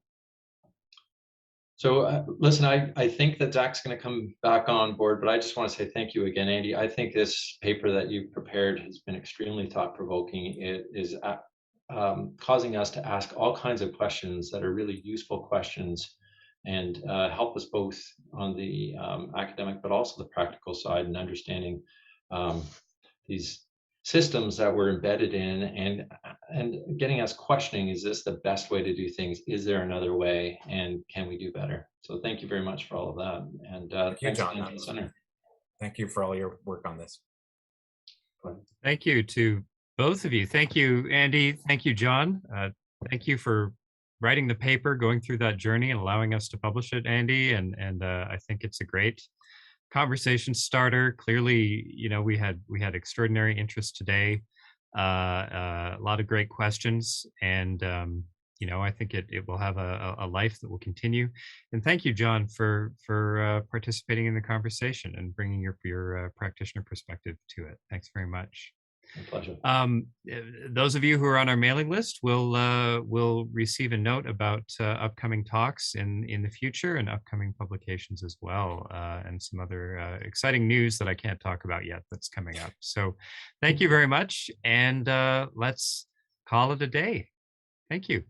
So listen, I think that Zach's going to come back on board, but I just want to say thank you again, Andy. I think this paper that you've prepared has been extremely thought-provoking. It is causing us to ask all kinds of questions that are really useful questions, and help us both on the academic, but also the practical side, and understanding these systems that we're embedded in, and getting us questioning, is this the best way to do things? Is there another way? And can we do better? So thank you very much for all of that. And thank you, thanks John. again to the center. Thank you for all your work on this. Thank you to both of you. Thank you, Andy. Thank you, John. Thank you for writing the paper, going through that journey, and allowing us to publish it, Andy. And I think it's a great conversation starter. Clearly, we had extraordinary interest today, a lot of great questions, and I think it will have a life that will continue. And thank you, John, for participating in the conversation and bringing your practitioner perspective to it. Thanks very much. My pleasure. Those of you who are on our mailing list will receive a note about upcoming talks in the future, and upcoming publications as well, and some other exciting news that I can't talk about yet that's coming up. So thank you very much, and let's call it a day. Thank you.